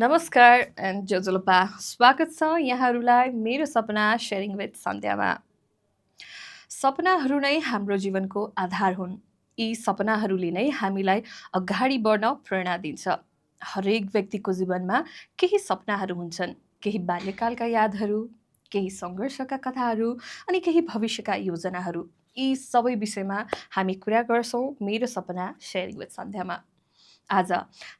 नमस्कार एन्ड जोजोलोपा स्वागत छ यहाँहरूलाई मेरो सपना शेयरिङ विथ सन्ध्यामा। सपनाहरू नै हाम्रो जीवनको आधार हुन्। यी सपनाहरूले नै हामीलाई अगाडि बढ्न प्रेरणा दिन्छ। हरेक व्यक्तिको जीवनमा केही सपनाहरू हुन्छन्, केही बाल्यकालका यादहरू, केही सङ्घर्षका कथाहरू अनि केही भविष्यका योजनाहरू। यी सबै विषयमा हामी कुरा गर्छौँ मेरो सपना शेयरिङ विथ सन्ध्यामा। आज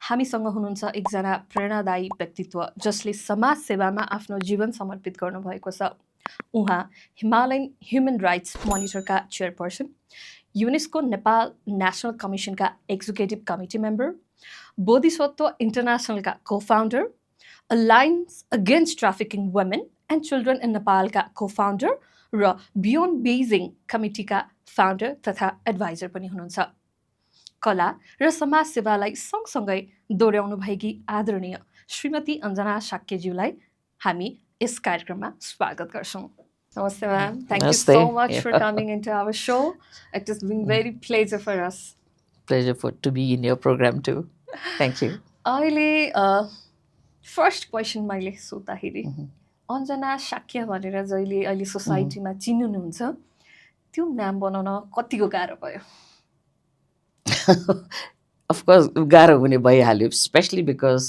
हामीसँग हुनुहुन्छ एकजना प्रेरणादायी व्यक्तित्व जसले समाज सेवामा आफ्नो जीवन समर्पित गर्नुभएको छ। उहाँ हिमालयन ह्युमन राइट्स मोनिटरका चेयरपर्सन, युनेस्को नेपाल नेसनल कमिसनका एक्जिक्युटिभ कमिटी मेम्बर, बोधिसत्व इन्टरनेसनलका co-founder, alliance against trafficking women and children in नेपालका को-फाउन्डर र बियोन्ड बेजिङ कमिटीका फाउन्डर तथा एडभाइजर पनि हुनुहुन्छ। कला र समाज सेवालाई सँगसँगै दोहोऱ्याउनु भएकी आदरणीय श्रीमती अञ्जना शाक्यज्यूलाई हामी यस कार्यक्रममा स्वागत गर्छौँ। नमस्ते ma'am, thank you so much for coming into our show. It is been very pleasure for us. Pleasure to be in your program too. Thank you. अहिले फर्स्ट क्वेसन मैले सोद्धाखेरि अञ्जना शाक्य भनेर जहिले अहिले सोसाइटीमा चिन्नुहुन्छ, त्यो नाम बनाउन कतिको गाह्रो भयो? Of course, गाह्रो हुने भइहाल्यो, स्पेसली बिकज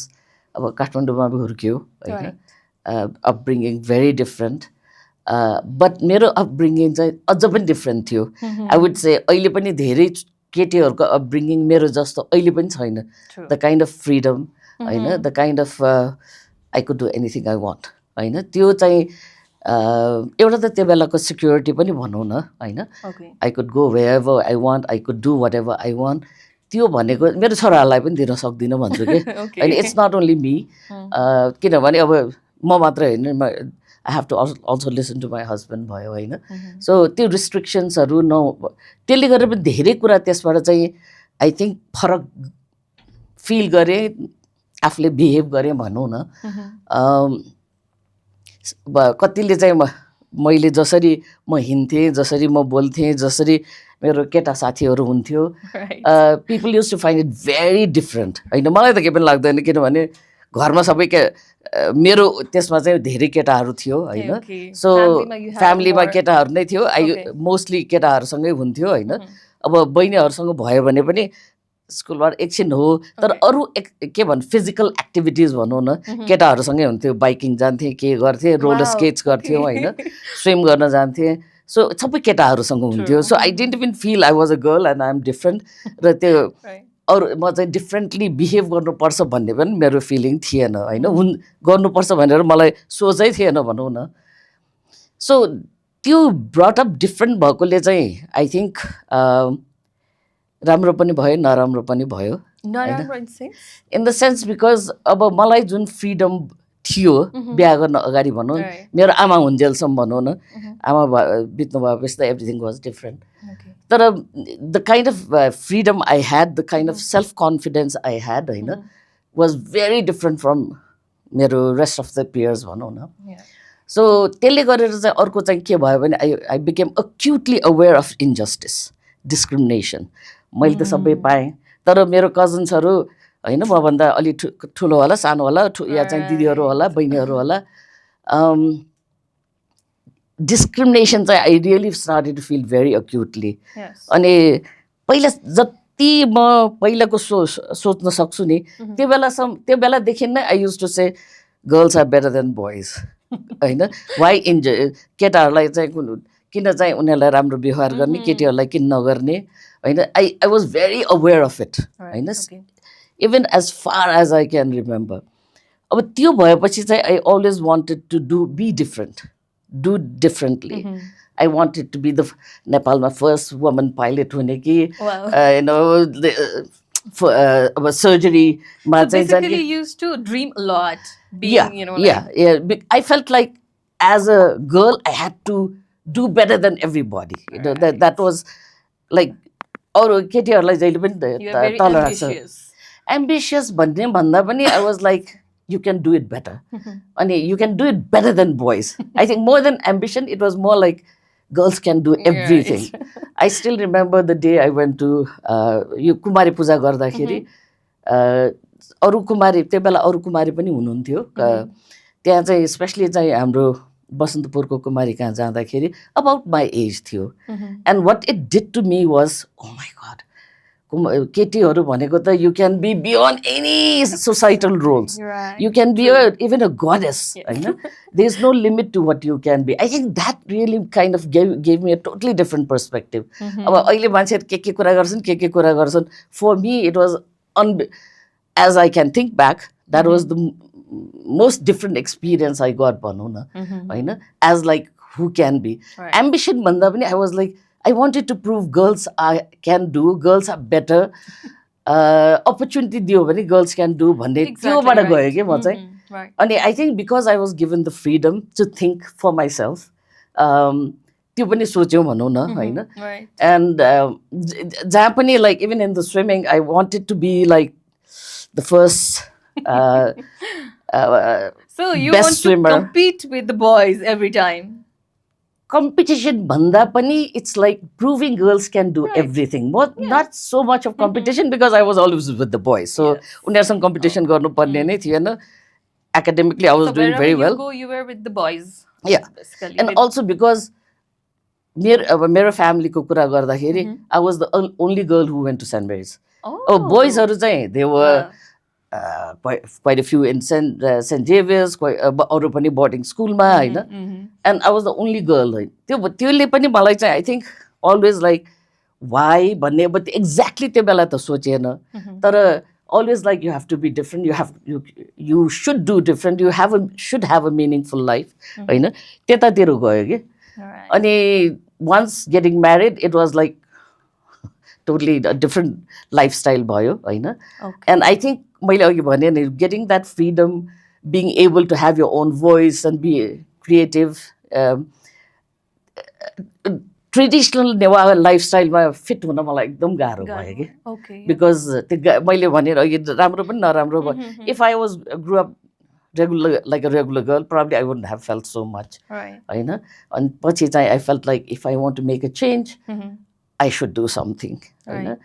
अब काठमाडौँमा हुर्क्यो होइन, अपब्रिङ्गिङ भेरी डिफ्रेन्ट। बट मेरो अपब्रिङ्गिङ चाहिँ अझ पनि डिफ्रेन्ट थियो। आई वुड से अहिले पनि धेरै केटीहरूको अपब्रिङ्गिङ मेरो जस्तो अहिले पनि छैन। द काइन्ड अफ फ्रिडम होइन, the kind of I could do anything I want होइन, त्यो चाहिँ एउटा त त्यो बेलाको सिक्योरिटी पनि भनौँ न होइन। I could go wherever I want, I could do whatever I want. त्यो भनेको मेरो छोराहरूलाई पनि दिन सक्दिनँ भन्छु कि होइन। इट्स नट ओन्ली मी, किनभने अब म मात्र होइन, I have to also listen to my husband भयो होइन। सो त्यो रिस्ट्रिक्सन्सहरू त्यसले गर्दा पनि धेरै कुरा त्यसबाट चाहिँ आई थिङ्क फरक फिल गरेँ, आफूले बिहेभ गरेँ भनौँ न। कतिले चाहिँ मैले जसरी म हिँड्थेँ, जसरी म बोल्थेँ, जसरी मेरो केटा साथीहरू हुन्थ्यो, people use to find it very different होइन। मलाई त केही पनि लाग्दैन, किनभने घरमा सबै मेरो त्यसमा चाहिँ धेरै केटाहरू थियो होइन। सो फ्यामिलीमा केटाहरू नै थियो, मोस्टली केटाहरूसँगै हुन्थ्यो होइन। अब बहिनीहरूसँग भयो भने पनि स्कुलबाट एकछिन हो, तर अरू के भन्नु फिजिकल एक्टिभिटिज भनौँ न, केटाहरूसँगै हुन्थ्यो। बाइकिङ जान्थेँ, के गर्थेँ, रोलर स्केट्स गर्थ्यौँ होइन, स्विम गर्न जान्थेँ। सो सबै केटाहरूसँग हुन्थ्यो। So I didn't even feel I was a girl and I am different. र त्यो अरू म चाहिँ डिफ्रेन्टली बिहेभ गर्नुपर्छ भन्ने पनि मेरो फिलिङ थिएन होइन। गर्नुपर्छ भनेर मलाई सोचै थिएन भनौँ न। सो त्यो ब्रट अप डिफ्रेन्ट भएकोले चाहिँ आई थिङ्क राम्रो पनि भयो, नराम्रो पनि भयो। इन द सेन्स बिकज अब मलाई जुन फ्रिडम थियो बिहा गर्न अगाडि भनौँ, मेरो आमा हुन्जेलसम्म भनौँ न, आमा बित्नु भएपछि त एभ्रिथिङ वाज डिफ्रेन्ट। तर the kind of freedom I had, the kind of self confidence I had होइन, वाज भेरी डिफ्रेन्ट फ्रम मेरो रेस्ट अफ द पियर्स भनौँ न। सो त्यसले गरेर चाहिँ अर्को चाहिँ के भयो भने I became acutely aware of injustice, discrimination. मैले त सबै पाएँ, तर मेरो कजन्सहरू होइन, मभन्दा अलि ठुलो होला, सानो होला, या चाहिँ दिदीहरू होला, बहिनीहरू होला, डिस्क्रिमिनेसन चाहिँ I really started to feel very acutely. अनि पहिला जति म पहिलाको सोच्न सक्छु नि, त्यो बेलादेखि नै I used to say girls are better than boys होइन। वाइ केटाहरूलाई चाहिँ किन चाहिँ उनीहरूलाई राम्रो व्यवहार गर्ने, केटीहरूलाई किन नगर्ने होइन। I was very aware of it होइन, even as far as I can remember. अब त्यो भएपछि चाहिँ I always wanted to be different, do differently. I wanted to be the नेपालमा फर्स्ट वुमन पाइलट हुने कि यु नो अब सर्जरीमा चाहिँ I felt like as a girl I had to do better than everybody, you know that was like. अरू केटीहरूलाई जहिले पनि तल राख्छ। एम्बिसियस भन्ने भन्दा पनि I was like you can do it better, अनि you can do it better than boys. I think more than ambition it was more like girls can do everything. I still remember the day I went to यो कुमारी पूजा गर्दाखेरि अरू कुमारी त्यो बेला अरू कुमारी पनि हुनुहुन्थ्यो त्यहाँ चाहिँ specially चाहिँ हाम्रो बसन्तपुरको कुमारी कहाँ जाँदाखेरि अबाउट माई एज थियो and what it did to me was oh my god केटीहरू भनेको त you can be beyond any societal roles you can be even a goddess होइन there is no limit to what you can be I think that really kind of gave me a totally different perspective अब अहिले मान्छेहरू के कुरा गर्छन् के कुरा गर्छन् for me it was as I can think back, that was the most different experience I got, भनौँ न होइन as like who can be ambition भन्दा पनि I was like I wanted to prove girls can do, girls are better, opportunity दियो भने girls can do भन्ने त्योबाट गयो कि म चाहिँ अनि I think because I was given the freedom to think for myself, त्यो पनि सोच्यौँ भनौँ न होइन and जहाँ पनि like even in the swimming I wanted to be like the first so you best want swimmer. To compete with the boys every time. Competition bhanda pani it's like proving girls can do everything. Not so much of competition because I was always with the boys. So unarsang competition garnu parne nai thiyen. Academically I was doing very well. You were with the boys. Yeah. Basically. And also because Mero family ko kura gardakheri I was the only girl who went to St. Mary's. Oh, boys haru चाहिँ they were quite a few in St. Xavier's, अरू पनि boarding स्कुलमा होइन and I was the only girl होइन त्योले पनि मलाई चाहिँ I think always like why भन्ने but exactly त्यो बेला त सोचेन तर always like you have to be different, you should do different, you should have a meaningful life होइन त्यतातिर गयो कि अनि once getting married it was like totally a different lifestyle भयो होइन and I think मैले अघि भने नि getting that freedom, being able to have your own voice and be creative, traditional Newa लाइफस्टाइलमा फिट हुन मलाई एकदम गाह्रो भयो कि बिकज त्यो मैले भनेर अघि राम्रो पनि नराम्रो भयो if I was grow up regular like a regular girl probably I wouldn't have felt so much होइन अनि पछि चाहिँ I felt like if I want to make a change I should do something होइन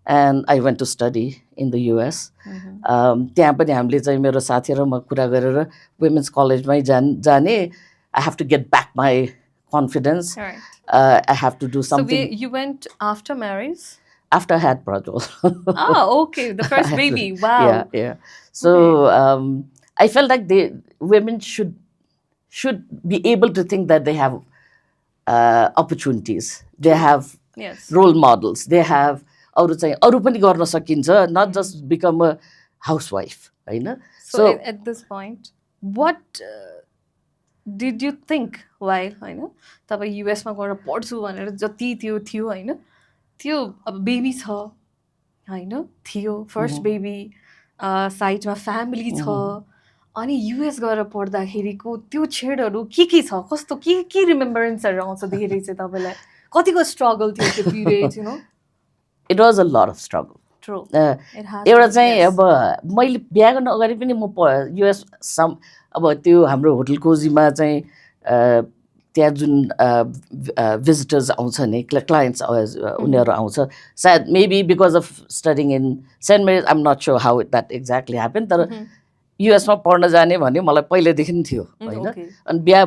and I went to study in the US त्यहाँ पनि हामीले चाहिँ मेरो साथी र म कुरा गरेर women's कलेजमै जाने I have to get back my confidence. I have to do something. So you went after marriage? After I had Prajwal. Okay, the first baby. Wow. Yeah. So I felt like women should be able to think that they have opportunities. They have role models. They have अरू पनि गर्न सकिन्छ, not just become a housewife, होइन? So at this point, what did you think while होइन तपाईँ युएसमा गएर पढ्छु भनेर जति त्यो थियो होइन त्यो अब बेबी छ होइन थियो फर्स्ट बेबी साइडमा फ्यामिली छ अनि युएस गएर पढ्दाखेरिको त्यो छेडहरू के छ कस्तो के रिमेम्बरेन्सहरू आउँछ धेरै चाहिँ तपाईँलाई कतिको स्ट्रगल थियो त्यो period you know it was a lot of struggle एउटा चाहिँ अब मैले बिहा गर्न अगाडि पनि म युएस अब त्यो हाम्रो होटल कोजीमा चाहिँ त्यहाँ जुन भिजिटर्स आउँछ नि क्लाइन्ट्स उनीहरू आउँछ सायद maybe because of studying in Saint Mary's I am not sure how that exactly happen तर युएसमा पढ्न जाने भन्ने मलाई पहिल्यैदेखि थियो होइन अनि बिहा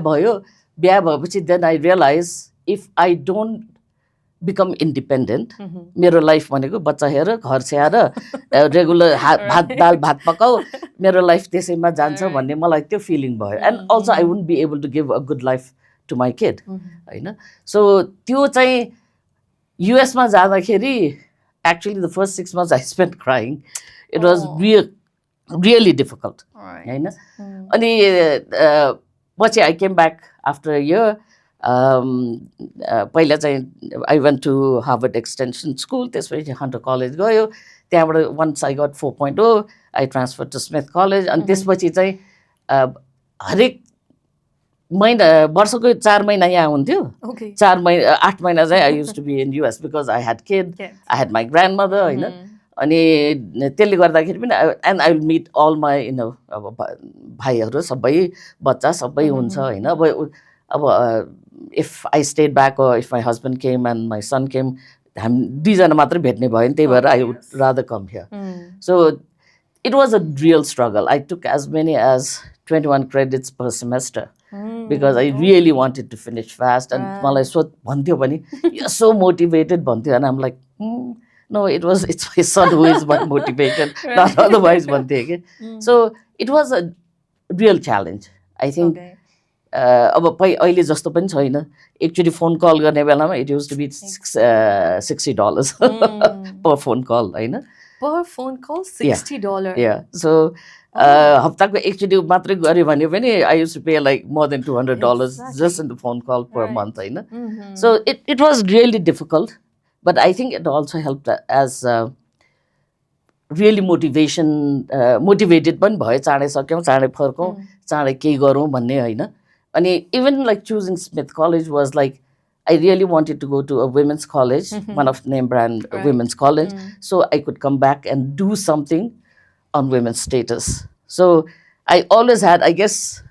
भएपछि then I realise if I don't become independent मेरो लाइफ भनेको बच्चा हेर घर स्याहार रेगुलर भात पकाऊ मेरो लाइफ त्यसैमा जान्छ भन्ने मलाई त्यो फिलिङ भयो and also I won't be able to give a good life to my kid होइन सो त्यो चाहिँ युएसमा जाँदाखेरि actually the first 6 months I spend crying it was really difficult होइन अनि पछि I came back after a year पहिला चाहिँ I went to Harvard extension school त्यसपछि हन्टर कलेज गयो त्यहाँबाट once I got 4.0 I transfer to Smith college अनि त्यसपछि चाहिँ हरेक महिना वर्षको 4 महिना यहाँ हुन्थ्यो 8 महिना चाहिँ I used to be in US because I had kid I had my grandmother होइन अनि त्यसले गर्दाखेरि पनि एन्ड आई विल मिट अल माई अब भाइहरू सबै बच्चा सबै हुन्छ होइन अब if I stayed back if my husband came and my son came हामी दुईजना मात्रै भेट्ने भयो नि त्यही भएर I would rather come here so it was a real struggle. I took as many as 21 credits per semester because I really wanted to finish fast. And मलाई so भन्थ्यो भने you're so motivated भन्थ्यो, and I'm like, no, it's my son who is not motivated, not otherwise भन्थ्यो कि. So it was a real challenge. I think अब अहिले जस्तो पनि छैन. एकचोटि फोन कल गर्ने बेलामा it used to be $60 per phone call, होइन? Per phone call, $60. Yeah. So हप्ताको एकचोटि मात्रै गऱ्यो भने पनि I used to pay like more than $200 just in the phone call per month, होइन? So it was really difficult, but I think it also helped as really motivated पनि भयो. चाँडै सक्यौँ, चाँडै फर्कौँ, चाँडै केही गरौँ भन्ने, होइन? And even like choosing Smith College was like, I really wanted to go to a women's college, one of name brand women's college, so I could come back and do something on women's status. So I always had, I guess,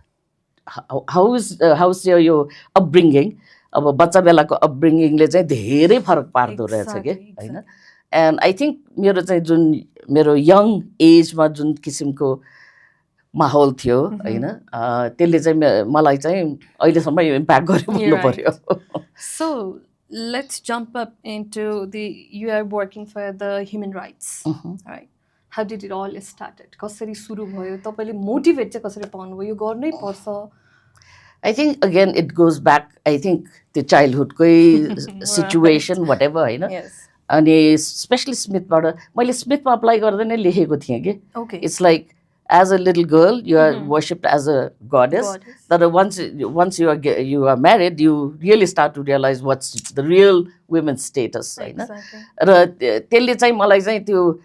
how's your upbringing? अब बच्चा बेलाको upbringingले चाहिँ धेरै फरक पार्दो रहेछ के, होइन? And I think मेरो चाहिँ जुन मेरो young ageमा जुन किसिमको माहौल थियो, होइन, त्यसले चाहिँ मलाई चाहिँ अहिलेसम्म इम्प्याक्ट गर्यो भन्नु पर्यो. So let's jump up into you are working for the human rights, right? How did it all started? कसरी सुरु भयो? तपाईले मोटिभेट चाहिँ कसरी पाउनु भयो? यो गर्नै पर्छ? I think again it goes back, I think the childhood कै situation whatever, होइन? अनि especially स्मिथबाट मैले स्मिथमा अप्लाई गर्दै नै लेखेको थिएँ कि. It's like as a little girl, you are worshipped as a goddess. That once you are married, you really start to realize what's the real women's status. र त्यसले चाहिँ मलाई चाहिँ त्यो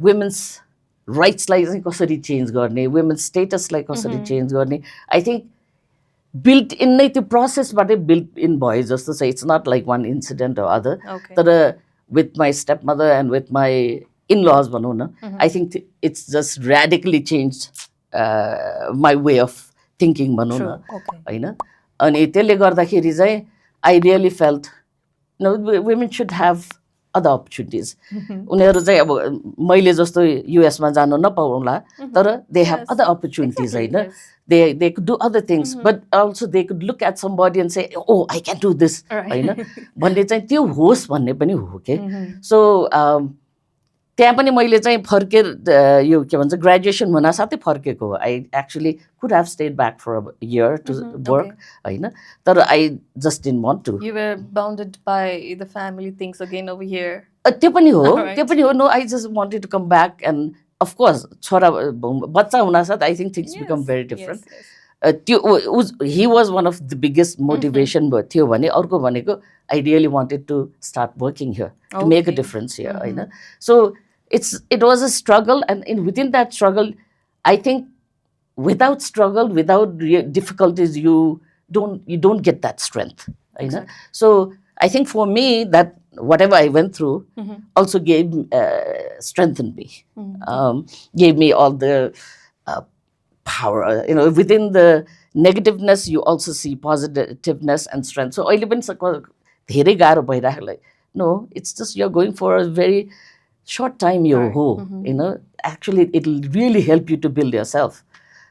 women's rights लाई चाहिँ कसरी change गर्ने, women's status लाई कसरी change गर्ने, I think built in नै त्यो process बाटै built in भयो जस्तो छ. It's not like one incident or other. तर with my stepmother and with my in-laws भनौँ न, I think it's just radically changed my way of thinking भनौँ न, होइन? अनि त्यसले गर्दाखेरि चाहिँ I really felt women should have other opportunities. उनीहरू चाहिँ अब मैले जस्तो युएसमा जान नपाउला, तर they have other opportunities, होइन? They could do other things, but also they could look at somebody and say, oh, I can do this, होइन? भन्ने चाहिँ त्यो होस् भन्ने पनि हो के. So त्यहाँ पनि मैले चाहिँ फर्केर यो के भन्छ ग्रेजुएसन हुन साथै फर्केको. I actually could have stayed back for a year to work, होइन? तर I just didn't want to. You were bounded by the family things again over here. त्यो पनि हो. No, I just wanted to come back, and of course छोरा बच्चा हुन साथ I think things become very different. He was one of the biggest motivation थियो भने अर्को भनेको I really wanted to start working here to make a difference here, होइन? So it was a struggle, and within that struggle, I think without struggle, without difficulties, you don't get that strength, होइन? So I think for me that whatever I went through also strengthened me, gave me all the power. Within the negativeness, you also see positiveness and strength. So अहिले पनि धेरै गाह्रो भइरहेको, no, it's just you're going for a very short time actually it'll really help you to build yourself.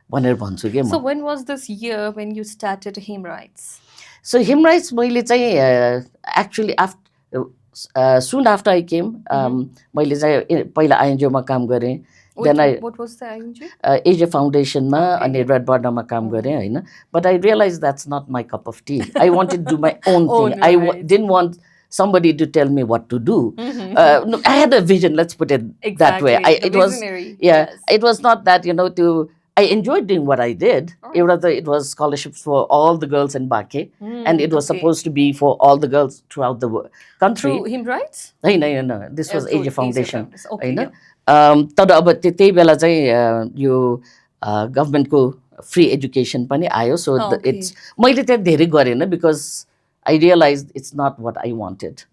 So when was this year when you started Him Rights? So Him Rights मैले चाहिँ actually soon after I came, मैले चाहिँ पहिला INGO-मा काम गरेँ. What was the INGO? Ajaya Foundation-मा अनि Red Border-मा काम गरेँ, होइन? But I realized that's not my cup of tea. I wanted to do my own thing. I didn't want somebody to tell me what to do. No, I had a vision, let's put it that way. It was not that, I enjoyed doing what I did. It was scholarships for all the girls in Baake, and it was supposed to be for all the girls throughout the country. Through Him Rights? No. This was Ajaya Foundation. तर अब त्यही बेला चाहिँ यो गभर्मेन्टको free education पनि आयो. So it's मैले त्यहाँ धेरै गरेन because I realized it's not what I wanted.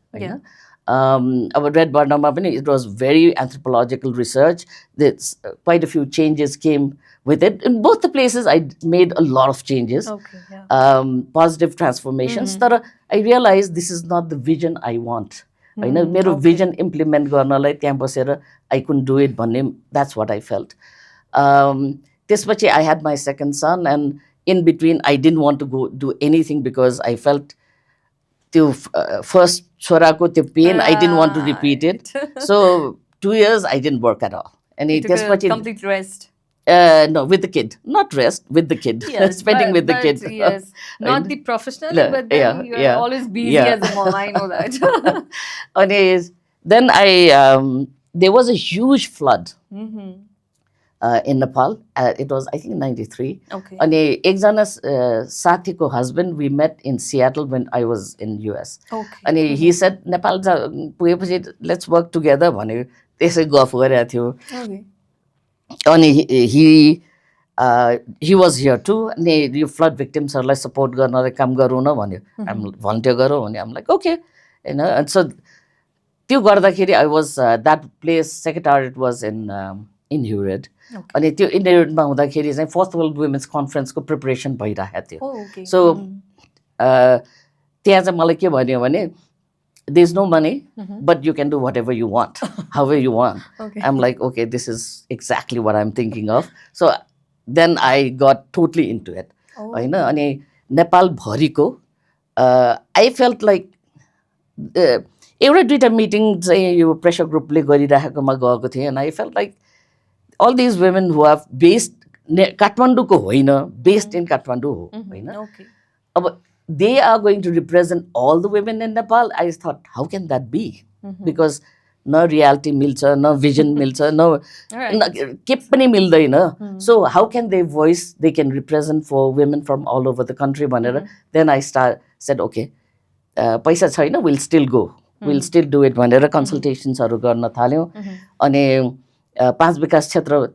Our Red Barnama, it was very anthropological research. There's quite a few changes came with it. In both the places, I made a lot of changes, positive transformations. But I realized this is not the vision I want. होइन मेरो vision implement गर्नलाई त्यहाँ बसेर I could do it भन्ने that's what I felt त्यसपछि I had my second son and in between I didn't want to go do anything because I felt त्यो first छोराको त्यो pain I didn't want to repeat it so 2 years I didn't work at all अनि त्यसपछि no, with the kid, not rest, with the kid, yes, spending with the kid. Yes, not the professionally, but then you're always busy as a mom. I know that. And then there was a huge flood in Nepal. It was, I think, 93. Okay. And ekjana sathiko husband, we met in Seattle when I was in US. Okay. And he said, Nepal, let's work together. त्यसै गफ गरेको थियो. Okay. And he was here too. And you flood victims are like support garnalai काम गरौँ न भन्यो. I'm volunteer गरौँ भने I'm like okay, you know. And so त्यो गर्दाखेरि I was that place secretariat was in Hurid. अनि त्यो इन्डियामा हुँदाखेरि चाहिँ फोर्थ वर्ल्ड वुमेन्स कन्फरेन्सको प्रिपरेसन भइरहेको थियो. सो त्यहाँ चाहिँ मलाई के भन्यो भने there is no money, but you can do whatever you want, however you want. Okay. I'm like, okay, this is exactly what I'm thinking of. So then I got totally into it. You know, and Nepal bhariko, I felt like every duita meeting you pressure group le gariraheko ma gएको थिए, and I felt like all these women who are based Kathmandu ko hoina, based in Kathmandu ho, hoina. Okay. अब they are going to represent all the women in Nepal. I thought, how can that be? Because no reality milcha, no vision milcha, no ke pani mildaina. So how can they voice, they can represent for women from all over the country bhanera. Then I said, okay, paisa chaina, we'll still go. We'll still do it bhanera consultations haru garna thalyo. Ani पाँच विकास क्षेत्र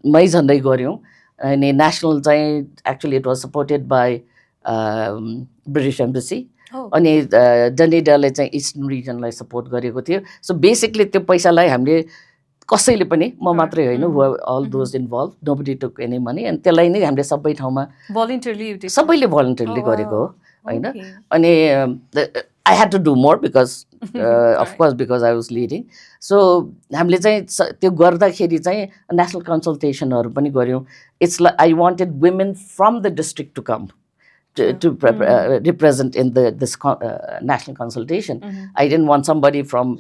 मै झन्डै गर्यौं. अनि national चाहिँ actually it was supported by British Embassy. अनि डनेडाले चाहिँ eastern रिजनलाई support गरेको थियो. सो बेसिकली त्यो पैसालाई हामीले कसैले पनि म मात्रै होइन, all those involved, nobody took any money, and त्यसलाई नै हामीले सबै ठाउँमा सबैले भलन्टियरली गरेको हो होइन. अनि I had to do more because of course because I was leading. So हामीले चाहिँ त्यो गर्दाखेरि चाहिँ नेशनल कन्सल्टेसनहरु पनि गर्यौं. It's like I wanted women from the district to come to represent in this national consultation. I didn't want somebody from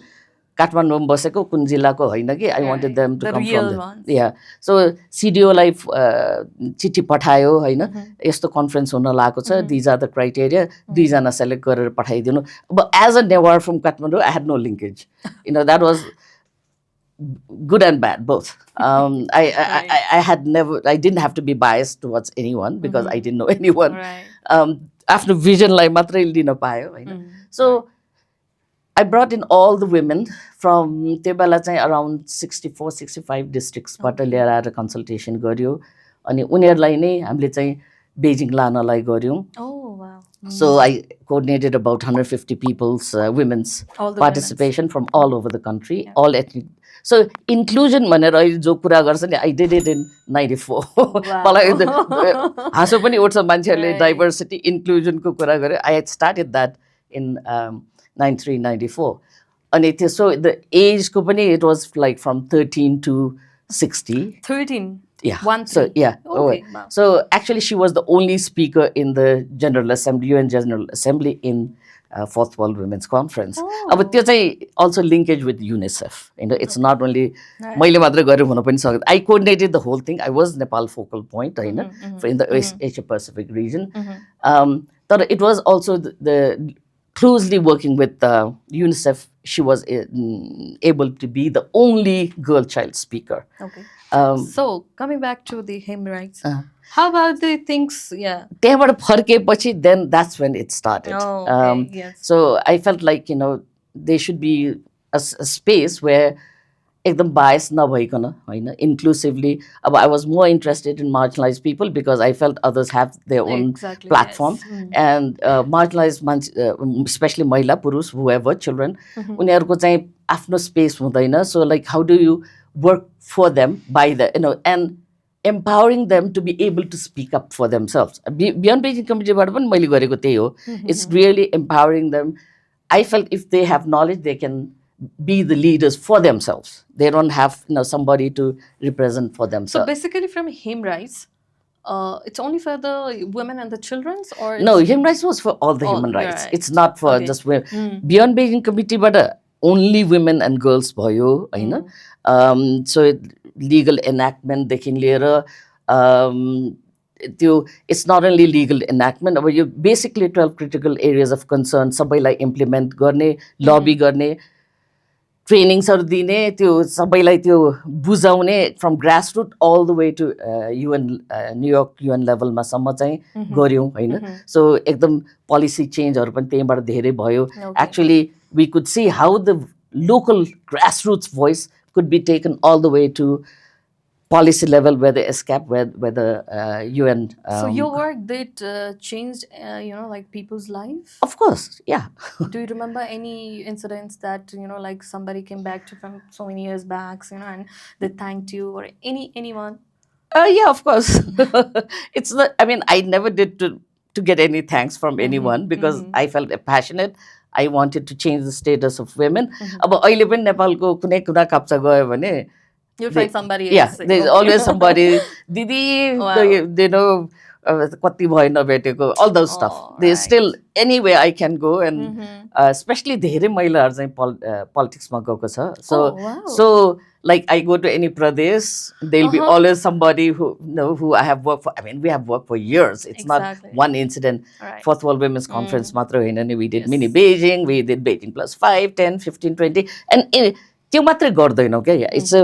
Kathmandu बसेको कुन जिल्लाको हैन कि. I wanted them to come from the, yeah. So CDO लाई चिठी पठायो हैन, यस्तो conference हुन लागेको छ, these are the criteria, दुई जना सेलेक्ट गरेर पठाइदिनु. But as a nevar from Kathmandu, I had no linkage. You know, that was good and bad both. I had never, I didn't have to be biased towards anyone because I didn't know anyone. After vision लाई मात्रै लिन पायो हैन. So I brought in all the women from त्यो बेला चाहिँ around 64-65 districts बाट लिएर आएर consultation गर्यो. अनि उनीहरुलाई नै हामीले चाहिँ बेजिङ लानलाई गर्यौं. So I coordinated about 150 people's women's participation from all over the country, all ethnic. So inclusion भनेर अहिले जो कुरा गर्छ नि, I did it in 94. मलाई हाँसो पनि उठ्छ मान्छेहरुले डाइभर्सिटी इन्क्लुजन को कुरा गरे. I had started that in 93-94. अनि त्यसो the age को पनि it was like from 13 to 60. 13. Yeah. So yeah. Okay. Wow. So actually, she was the only speaker in the General Assembly, UN General Assembly in Fourth World Women's Conference. अब त्यो चाहिँ also linkage with UNICEF. You know, it's not only मैले मात्र गरेँ हुन पनि सक्दैन. I coordinated the whole thing. I was Nepal focal point, Hahn, in the Asia Pacific region. But it was also the closely working with UNICEF. She was able to be the only girl child speaker. Okay. So coming back to the hymn rights, how about the things? Yeah. त्यहाँबाट फर्केपछि then that's when it started. Yes. So I felt like, you know, there should be a space where एकदम bias नभइकन हैन, inclusively. अब I was more interested in marginalized people because I felt others have their own platform. And marginalized especially महिला पुरुष, whoever, children, उनीहरुको चाहिँ आफ्नो space हुँदैन. So like how do you work for them by the, you know, and empowering them to be able to speak up for themselves. Beyond Beijing Committee बाट पनि मैले गरेको त्यही हो. It's really empowering them. I felt if they have knowledge, they can be the leaders for themselves. They don't have somebody to represent for So themselves. basically, from human rights, it's only for the women and the children's, or No, it's human rights was for all the all human rights. right? It's not for Okay. just women. Beyond Beijing committee, but only women and girls भयो होइन. So legal enactment देखि लिएर त्यो it's not only legal enactment, अब यो basically 12 critical areas of concern सबैलाई implement गर्ने, lobby गर्ने, ट्रेनिङ्सहरू दिने, त्यो सबैलाई त्यो बुझाउने from grass root all the way to UN New York UN लेभलमा सम्म चाहिँ गऱ्यौँ होइन. सो एकदम पोलिसी चेन्जहरू पनि त्यहीँबाट धेरै भयो. Actually we could see how the local grass roots voice could be taken all the way to policy level where they escape, where the UN. So your work did changed, like people's life? Of course, yeah. Do you remember any incidents that, like somebody came back to from so many years back, and they thanked you, or anyone? Yeah, of course. It's not, I mean, I never did to get any thanks from anyone because I felt passionate. I wanted to change the status of women. अब अहिले पनि नेपालको कुनै कुरा काप्चा गयो भने you'll find somebody else. Yeah, there's always somebody. Didi, they know कति भयो नभेटेको, all those stuff. There's still anywhere I can go, and especially धेरै महिलाहरू चाहिँ politics मा गएको छ. So like I go to any pradesh, there'll be always somebody who I have worked for. I mean, we have worked for years. It's not one incident. Fourth World Women's Conference मात्र होइन, we did mini Beijing, we did Beijing plus 5, 10, 15, 20, and त्यो मात्रै गर्दैनौ क्या. It's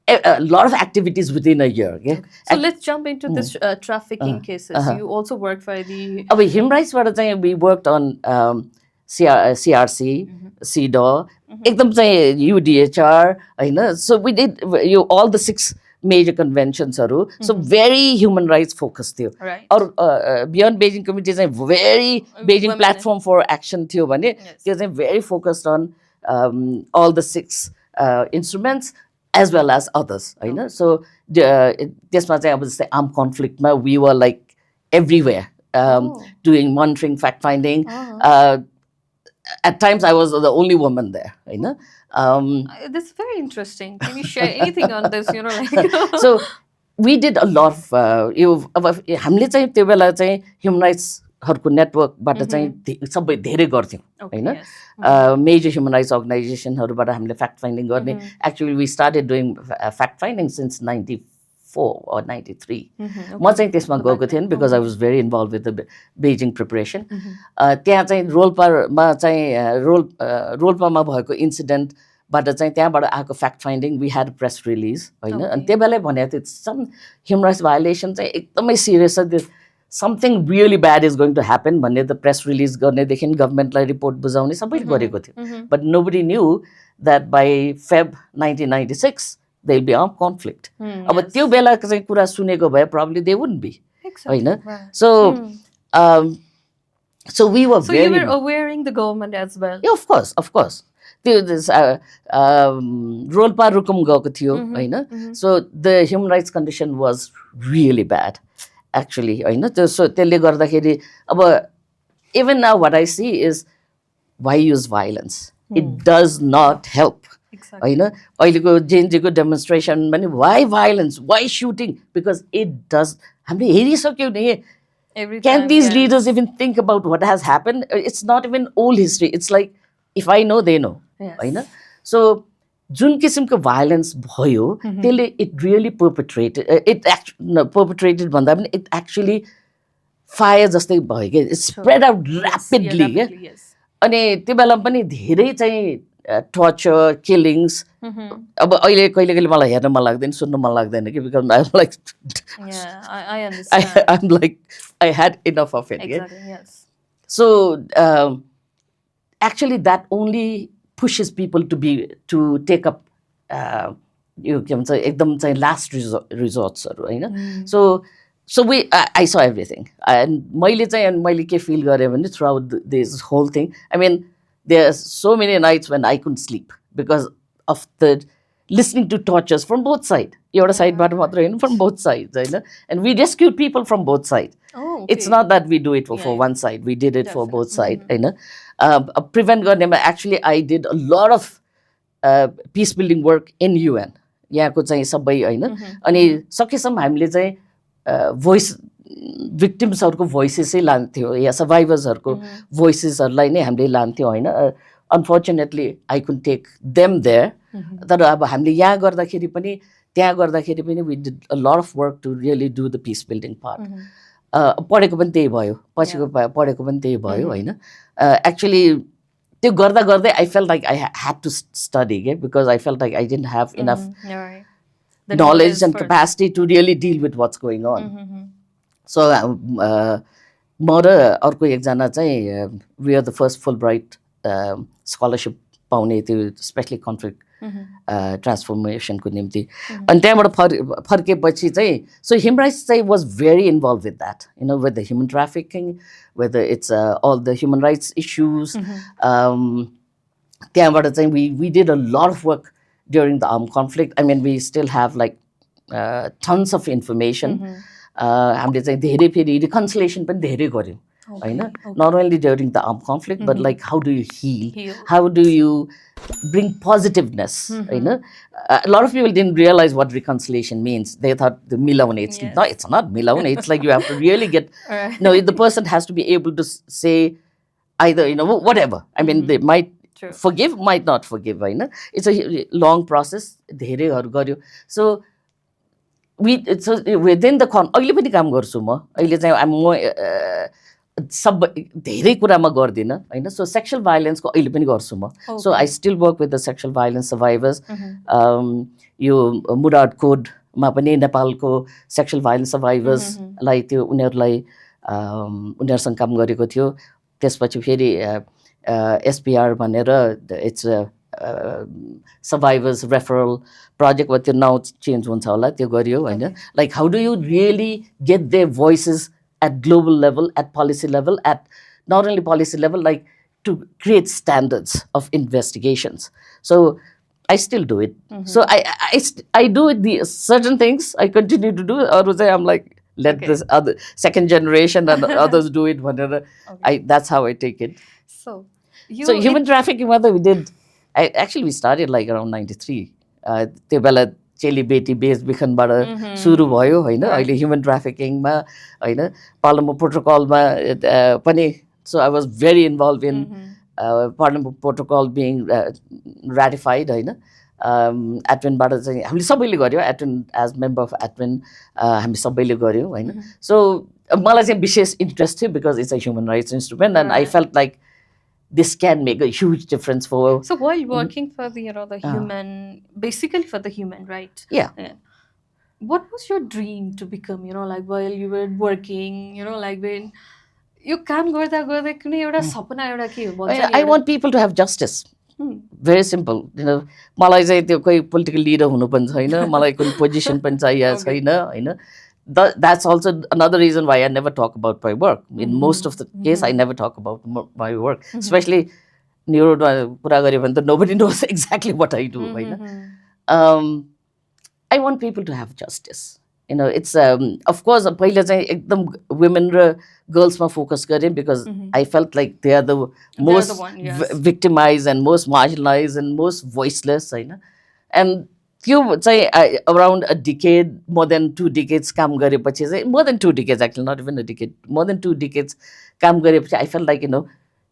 a lot of activities within a year. Okay? So let's jump into this trafficking cases. You also work for the... Human rights, we worked on CRC, CEDAW, UDHR. So we did all the 6 major conventions. So very human rights focused. Right. Or Beyond Beijing Committee is a very Beijing platform for action. Yes. Very focused on all the 6 instruments as well as others. So त्यसमा चाहिँ अब जस्तै armed conflict मा we were like everywhere doing monitoring, fact finding. At times I was the only woman there. This is very interesting. Can you share anything on this? Like So we did a lot of हामीले चाहिँ त्यो बेला चाहिँ human rights हरको नेटवर्कबाट चाहिँ सबै धेरै गर्थ्यौँ हैन. Major human rights अर्गनाइजेसनहरूबाट हामीले फ्याक्ट फाइन्डिङ गर्ने. Actually we started doing fact finding since 94 or 93. म चाहिँ त्यसमा गएको थिएँ because I was very involve with the Beijing preparation. त्यहाँ चाहिँ रोल्पामा भएको इन्सिडेन्टबाट चाहिँ त्यहाँबाट आएको fact finding we had press release होइन. अनि त्यो बेलै भनेको थियो सम ह्युमन राइट्स भायोलेसन चाहिँ एकदमै सिरियस छ, something really bad is going to happen भन्ने the press release गर्नेदेखि गभर्मेन्टलाई रिपोर्ट बुझाउने सबै गरेको थियो. But nobody knew that by Feb 1996 there'll be armed conflict. अब त्यो बेलाको चाहिँ कुरा सुनेको भए probably they wouldn't be. होइन. So we were very... So you were awareing the government as well. Yeah, of course. त्यो रोल्पा रुकुम गएको थियो होइन. So the human rights condition was really bad. Actually, so त्यसले गर्दाखेरि अब even now what I see is why use violence? It does not help. होइन. अहिलेको जेनजीको demonstration पनि why violence? Why shooting? Because it does... हामीले हेरिसक्यौँ नि. Can these leaders even think about what has happened? It's not even old history. It's like if I know, they know. होइन. So जुन किसिमको violence भयो त्यसले it really पर्पेट्रेटेड भन्दा पनि it actually fire जस्तै भयो क्या. इट स्प्रेड आउट ऱ्यापिडली क्या. अनि त्यो बेला पनि धेरै चाहिँ टर्चर किलिङ्स. अब अहिले कहिले कहिले मलाई हेर्न मन लाग्दैन, सुन्न मन लाग्दैन कि because I am like I had enough of it. So actually that only pushes people to take up यो के भन्छ एकदम चाहिँ लास्ट रिजोर्ट्सहरू होइन. So I saw everything. And मैले के feel गरेँ भने throughout this whole thing, I mean there are so many nights when I couldn't sleep because of the listening to tortures from both sides. Your side, but from both sides, and we rescued people from both sides. Oh, It's okay. not that we do it for Yeah, one side. We did it for both sides. definitely. Prevent गर्ने actually I did a lot of peace building work in UN. यहाँको चाहिँ सबै होइन अनि सकेसम्म हामीले चाहिँ voice भिक्टिम्सहरूको भोइसेसै लान्थ्यो या सर्भाइभर्सहरूको भोइसेसहरूलाई नै हामीले लान्थ्यौँ होइन. Unfortunately I could take them there. तर अब हामीले यहाँ गर्दाखेरि पनि त्यहाँ गर्दाखेरि पनि we did a lot of work to really do the peace building part. पढेको पनि त्यही भयो, पछिको पढेको पनि त्यही भयो होइन. एक्चुली त्यो गर्दा गर्दै I felt like I had to study के because I felt like I didn't have enough knowledge and capacity to really deal with what's going on. So म र अर्को एकजना चाहिँ we are the first Fulbright scholarship पाउने त्यो specially conflict ट्रान्सफर्मेसनको निम्ति. अनि त्यहाँबाट फर्केपछि चाहिँ सो ह्युमन राइट्स चाहिँ was very involve with that, you know, with the human trafficking, whether it's all the human rights issues. त्यहाँबाट चाहिँ we did a lot of work during the armed conflict. I mean, we still have like tons of information. हामीले चाहिँ धेरै फेरि reconciliation पनि धेरै गऱ्यौँ होइन. Not only during the armed conflict, but like how do you heal? How do you bring positiveness? होइन. A lot of people didn't realize what reconciliation means. They thought the milaune. It's not milaune. It's like you have to really get. No, the person has to be able to say either, you know, whatever. I mean, they might forgive, might not forgive. होइन. It's a long process. धेरैहरू गर्यो. So within the अहिले पनि काम गर्छु म. अहिले चाहिँ म सब धेरै कुरामा गर्दिनँ होइन. सो सेक्सुअल भाइलेन्सको अहिले पनि गर्छु म. So I still work with the sexual violence survivors. यो मुराद कोडमा पनि नेपालको सेक्सुअल भाइलेन्स सर्भाइभर्सलाई त्यो उनीहरूलाई उनीहरूसँग काम गरेको थियो. त्यसपछि फेरि एसपिआर भनेर इट्स सर्भाइभर्स रेफरल प्रोजेक्ट वा त्यो नाउँ चेन्ज हुन्छ होला, त्यो गरियो होइन. Like how do you really get their voices at global level, at policy level, at not only policy level, like to create standards of investigations. So I still do it. So I do it, the certain things I continue to do, or I'm like, let this other second generation and others do it, whatever. That's how I take it. So human trafficking, whether we did, we started like around 93. त्यो बेला चेलीबेटी बेचबिखनबाट सुरु भयो होइन. अहिले human ट्राफिकिङमा होइन, parliament प्रोटोकलमा पनि. So I was very involve in parliament protocol being ratified होइन. एडमिनबाट चाहिँ हामीले सबैले गऱ्यौँ. Admin as member of admin हामी सबैले गऱ्यौँ होइन. सो मलाई चाहिँ विशेष इन्ट्रेस्ट थियो because it's a human rights instrument and I felt like this can make a huge difference for. So while working for the, you know, the human, basically for the human, right? Yeah. What was your dream to become? You know, like while you were working, you know, like when you काम गर्दा गर्दै कुनै एउटा सपना एउटा के भन्छ नि? I want people to have justice. Very simple. You know, मलाई चाहिँ त्यो कोही पोलिटिकल लिडर हुनु पनि छैन, मलाई कुनै पोजिसन पनि चाहिएको छैन होइन. That's also another reason why I never talk about my work. In most of the case, I never talk about my work. Especially neuro pura garyo bhane ta nobody knows exactly what I do. I want people to have justice. You know, it's of course पहिला चाहिँ एकदम women र girls मा focus गरेँ because I felt like they are the most victimized and most marginalized and most voiceless होइन. And त्यो चाहिँ around a decade, more than 2 decades काम गरेपछि चाहिँ, more than 2 decades actually, not even a decade, more than 2 decades काम गरेपछि I felt like, you know,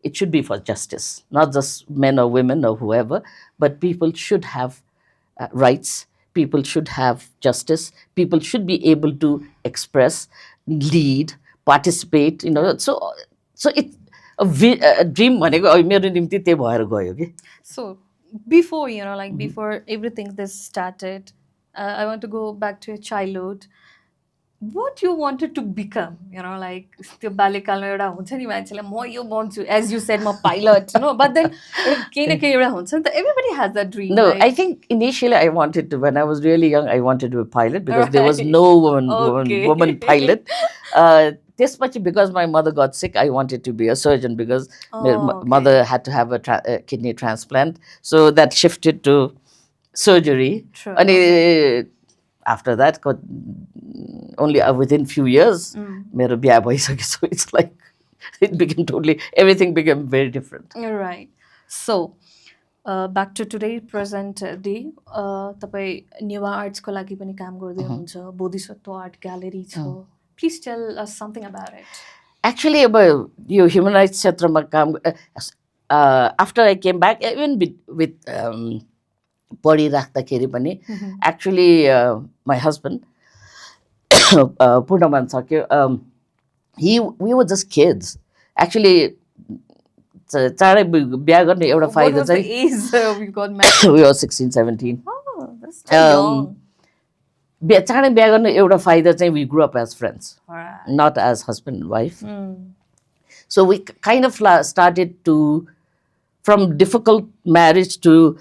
it should be for justice, not just men or women or whoever, but people should have rights, people should have justice, people should be able to express, lead, participate, you know. So it's a dream भनेको मेरो निम्ति त्यही भएर गयो कि. So before, you know, like before everything this started, I want to go back to your childhood. What you wanted to become, you know, like त्यो बाल्यकालमा एउटा हुन्छ नि मान्छेलाई म यो बन्छु, as you said, म pilot, you know, but then केही न केही एउटा हुन्छ नि त, everybody has that dream. No, right? I think initially I wanted to, when I was really young, I wanted to be a pilot because there was no woman pilot. त्यसपछि because my mother got sick, I wanted to be a surgeon because my mother had to have a kidney transplant. So that shifted to surgery. True. And after that, only within few years, मेरो बिहा भइसक्यो. So it's like it became totally, everything became very different. Right. So, back to today, present day. तपाईँ नेवा आर्ट्सको लागि पनि काम गर्दै हुनुहुन्छ. Bodhisattva art gallery छ. Please tell us something about it. Actually, अब यो ह्युमन राइट्स क्षेत्रमा काम after I came back, even with पढिराख्दाखेरि पनि, actually my husband, Purnaman Shakya, we were just kids. Actually, चाँडै बिहा गर्ने एउटा फाइदा What was the चाहिँ age we got married? we were 16, 17. Oh, that's too young. चाँडै बिहा गर्ने एउटा फाइदा चाहिँ we grew up as friends, Alright. not as husband and wife. So we kind of started to, from difficult marriage to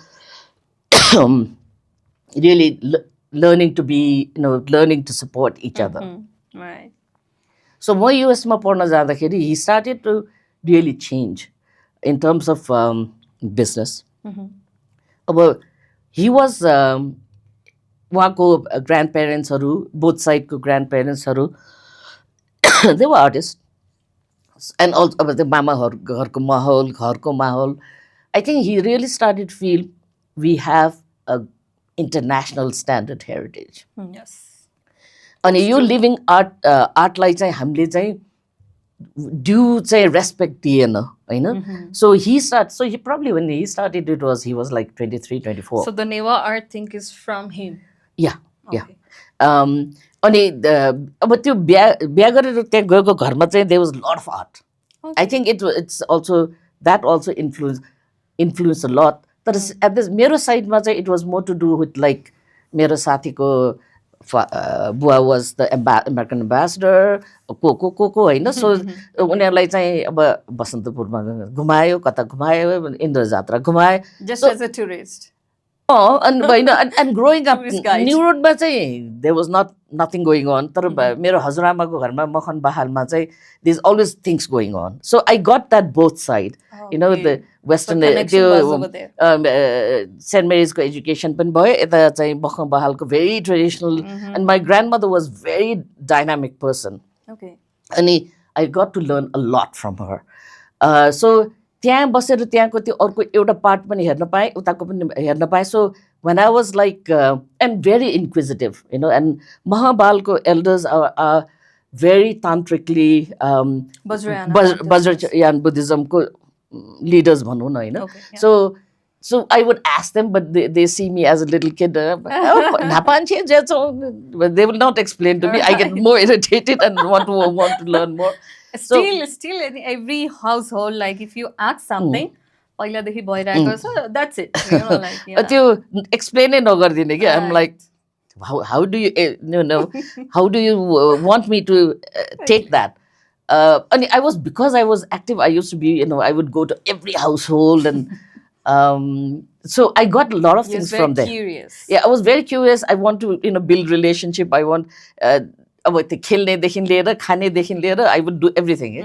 really learning to be, learning to support each other. Right. So म युएसमा पढ्न जाँदाखेरि he started to really change in terms of business. अब he was उहाँको grandparentsहरू, both sideको grandparentsहरू, they were artists. And also अब त्यो मामाहरू घरको माहौल, घरको माहौल, I think he really started to feel we have a international standard heritage. Yes. अनि यो living आर्टलाई चाहिँ हामीले चाहिँ ड्यू चाहिँ रेस्पेक्ट दिएन होइन. So he probably when he started he was like 23, 24. So the Neva art thing is from him. Yeah. Okay. अनि अब त्यो बिहा गरेर त्यहाँ गएको घरमा चाहिँ there was a lot of art. Okay. I think it's also that also influenced a lot. But at this मेरो साइडमा चाहिँ it was more to do with like मेरो साथीको बुवा was the American ambassador, को होइन. So उनीहरूलाई चाहिँ अब बसन्तपुरमा घुमायो, कता घुमायो, Indra Jatra घुमायो. Just as a tourist. And growing up, Tourist guide. New Road मा चाहिँ there was nothing going on. तर मेरो हजुरआमाको घरमा मखन बहालमा चाहिँ there's always things going on. So I got that both side. The Western, St. Mary's को education पनि भयो, यता चाहिँ मखन बहालको very traditional. And my grandmother was very dynamic person. Okay. अनि I got to learn a lot from her. So त्यहाँ बसेर त्यहाँको त्यो अर्को एउटा पार्ट पनि हेर्न पाएँ, उताको पनि हेर्न पाएँ. So when I was like, and very inquisitive, and Mahabalko elders are very tantrically, Vajrayana Buddhism ko leaders bhanu na, Okay, yeah. So I would ask them, but they see me as a little kid. But they will not explain to me. I get more irritated and want to learn more. Still in every household, like if you ask something, पहिलादेखि भइरहेको छ, that's it. Like, yeah. त्यो explain नगर्दिने के. I'm like, how do you how do you want me to take that? And because I was active, I used to be, I would go to every household and so I got a lot of things from there. Curious. Yeah, I was very curious. I want to build relationship. I want अब त्यो खेल्नेदेखि लिएर खानेदेखि लिएर I would do everything.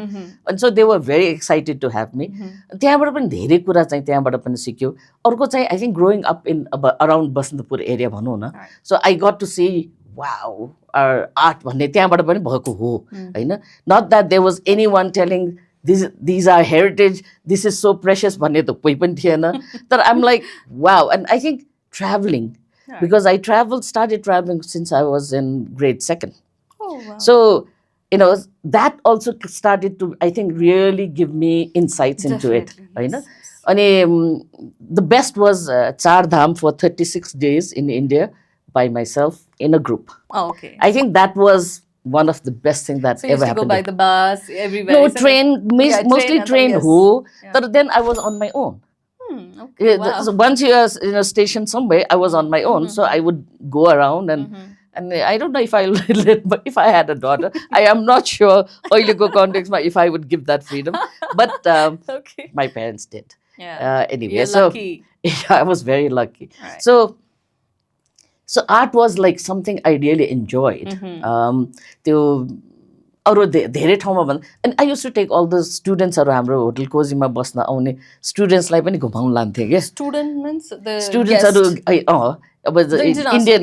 And so they were very excited to have me. त्यहाँबाट पनि धेरै कुरा चाहिँ त्यहाँबाट पनि सिक्यो. अर्को चाहिँ I think growing up in around Basantapur area भनौँ न. So I got to see, wow, our art भन्ने त्यहाँबाट पनि भएको हो हैन. Not that there was anyone telling these are heritage, this is so precious भन्ने त कोही पनि थिएन. तर I'm like, wow. And I think traveling, because I started traveling since I was in grade 2nd. Oh, wow. So, that also started to, I think, really give me insights into it. Yes. And the best was Char Dham for 36 days in India by myself in a group. Oh, okay. I think that was one of the best things that ever happened. So you used to go by the bus everywhere? No, train, mostly train. Yes. But then I was on my own. Okay, wow. So once you are stationed somewhere, I was on my own. So I would go around and I don't know if if I had a daughter, I am not sure context if I would give that freedom. But Okay. my parents did. Yeah. Anyway, You're so lucky. yeah, I was very lucky. Right. So art was like something I really enjoyed. त्यो अरू धेरै ठाउँमा भन्दा and I used to take all the स्टुडेन्ट्सहरू हाम्रो hotel कोजीमा बस्न आउने स्टुडेन्ट्सलाई पनि घुमाउनु लान्थेँ क्या स्टुडेन्ट्सहरू अब इन्डियन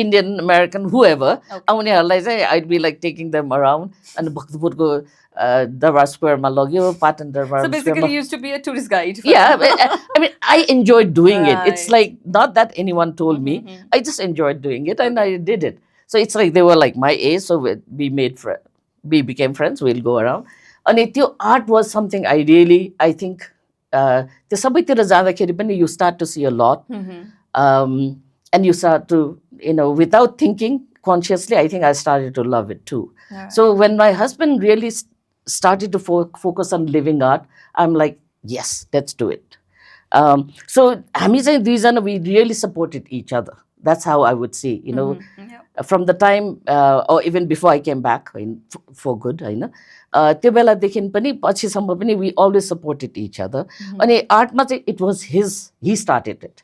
इन्डियन अमेरिकन हुएभर आउनेहरूलाई चाहिँ I'd be like taking them around अनि भक्तपुरको दरबार स्क्वायरमा लग्यो Patan Durbar I mean I enjoyed doing it. It's like not that anyone told me. I just enjoyed doing it and I did it. So it's like they were like my age, so we became friends. We'll go around. And त्यो art was something I think त्यो सबैतिर जाँदाखेरि पनि you start to see a lot. And you start to, without thinking consciously, I think I started to love it too. So when my husband really started to focus on living art, I'm like, yes, let's do it. So हामी चाहिँ दुईजना we really supported each other. That's how I would see, from the time or even before I came back for good, त्यो बेलादेखि पनि पछिसम्म पनि we always supported each other. अनि आर्टमा चाहिँ it was he started it.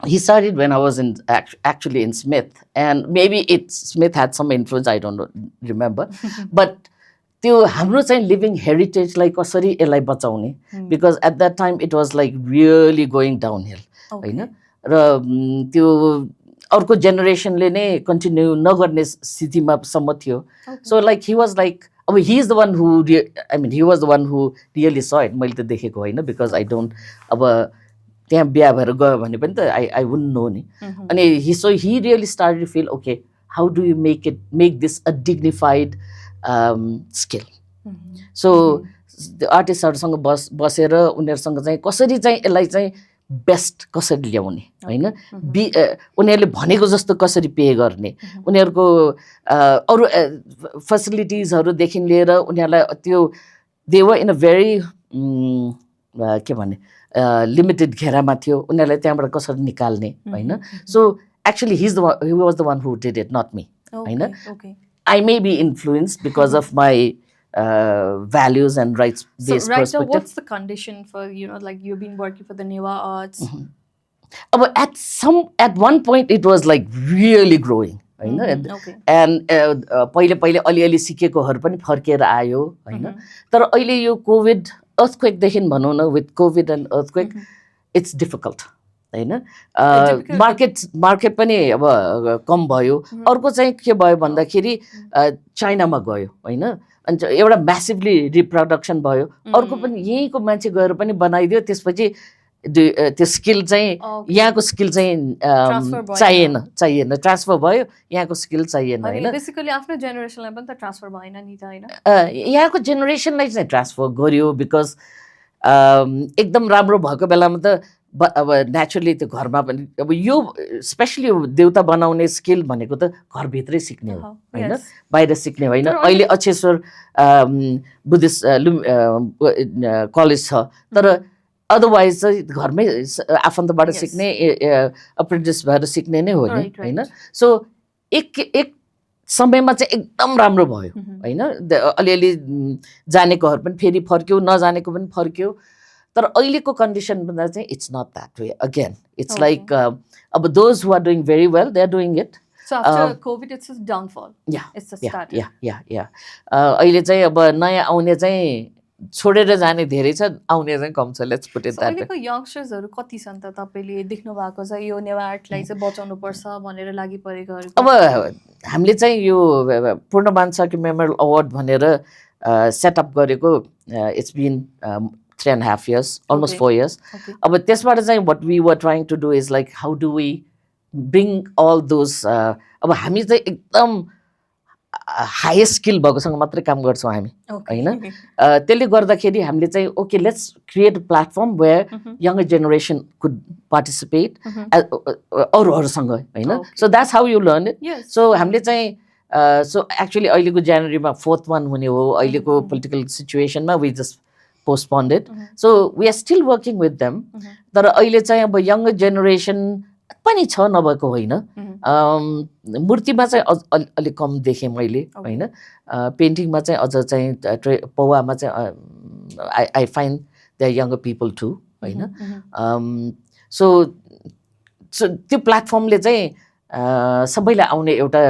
He started when I was actually in Smith, and maybe Smith had some influence, I don't remember. But त्यो हाम्रो चाहिँ living heritage like कसरी यसलाई बचाउने, because at that time it was like really going downhill, हैन र त्यो अर्को जेनेरेसनले नै continue नगर्ने स्थितिमा सम्म थियो. So like he was like, he is the one who he was the one who really saw it. मैले त देखेको हैन, because I don't त्यहाँ बिहा भएर गयो भने पनि त I wouldn't know नि. अनि so he really started to feel, okay, how do you make this a dignified skill. So the आर्टिस्टहरुसँग बसेर उनीहरुसँग चाहिँ कसरी चाहिँ यसलाई चाहिँ बेस्ट कसरी ल्याउने हैन, उनीहरुले भनेको जस्तो कसरी पे गर्ने, उनीहरुको अरु फ्यासिलिटिजहरु देखि लिएर उनीहरुलाई त्यो they were in a very के भन्ने लिमिटेड घेरामा थियो, उनीहरुलाई त्यहाँबाट कसरी निकाल्ने हैन. So actually he was the one who did it, not me, Hahn. I may be influenced because of my values and rights-based perspective. So what's the condition for, like you've been working for the Neva Arts? At one point it was like really growing, Hahn. And पहिले अलिअलि सिकेकोहरु पनि फर्केर आयो, हैन. तर अहिले यो covid earthquake देखि भनौं न, with COVID and earthquake, it's difficult, हैन. मार्केट पनि अब कम भयो. अर्को चाहिँ के भयो भन्दाखेरि चाइनामा गयो, हैन. अनि एउटा म्यासिभली रिप्रोडक्सन भयो. अर्को पनि यहीँको मान्छे गएर पनि बनाइदियो, त्यसपछि त्यो स्किल चाहिँ यहाँको स्किल चाहिँ चाहिएन, ट्रान्सफर भयो, यहाँको स्किल चाहिएन, हैन. बेसिकली आफ्नो जेनेरेसनलाई पनि त ट्रान्सफर भएन नि त, हैन. यहाँको जेनेरेसनलाई चाहिँ ट्रान्सफर गर्यो, बिकज एकदम राम्रो भएको बेलामा त अब नेचुरली त्यो घरमा पनि अब यो स्पेशली देउता बनाउने स्किल भनेको त घरभित्रै सिक्ने हो, हैन, बाहिर सिक्ने होइन. अहिले अक्षेश्वर बुद्धिस्ट कलेज छ, तर अदरवाइज चाहिँ घरमै आफन्तबाट सिक्ने, अप्रेन्टिस भएर सिक्ने नै हो नि, हैन. सो एक समयमा चाहिँ एकदम राम्रो भयो, हैन. अलिअलि जानेकोहरू पनि फेरि फर्क्यो, नजानेको पनि फर्क्यो. तर अहिलेको कन्डिसन भन्दा चाहिँ it's not that way again. It's like अब those who are doing very well, they are doing it. So after COVID, it's a downfall. It's a start. अहिले चाहिँ अब नयाँ आउने चाहिँ छोडेर जाने धेरै छ, आउने चाहिँ कम छ. Let's put it that way. अहिलेको यंगस्टर्सहरु कति छन् त तपाईले देख्नु भएको छ यो नेवा आर्टलाई चाहिँ बचाउनु पर्छ भनेर लागि परेकोहरु? अब हामीले चाहिँ यो पूर्णमान साकी मेमोरियल अवार्ड भनेर सेटअप गरेको, it's been 3.5 years, almost 4 years. अब त्यसबाट चाहिँ what we were trying to do is like how do we bring all those अब हामी चाहिँ एकदम हाईएस्ट स्किल भएकोसँग मात्रै काम गर्छौँ हामी, हैन. त्यसले गर्दाखेरि हामीले चाहिँ okay let's create a platform where younger generation could participate अरूहरूसँग, हैन. So that's how you learn it. So हामीले चाहिँ सो एक्चुअली अहिलेको जनवरीमा 4th one हुने हो. अहिलेको पोलिटिकल सिचुएसनमा we just postponed it. So we are still working with them. तर अहिले चाहिँ अब यंगर जेनेरेसन पनि छ, नभएको होइन. मूर्तिमा चाहिँ अलिक कम देखेँ मैले, हैन. पेन्टिङमा चाहिँ अझ चाहिँ पौवामा चाहिँ I find they are younger people to, हैन. सो त्यो प्लेटफर्मले चाहिँ सबैलाई आउने एउटा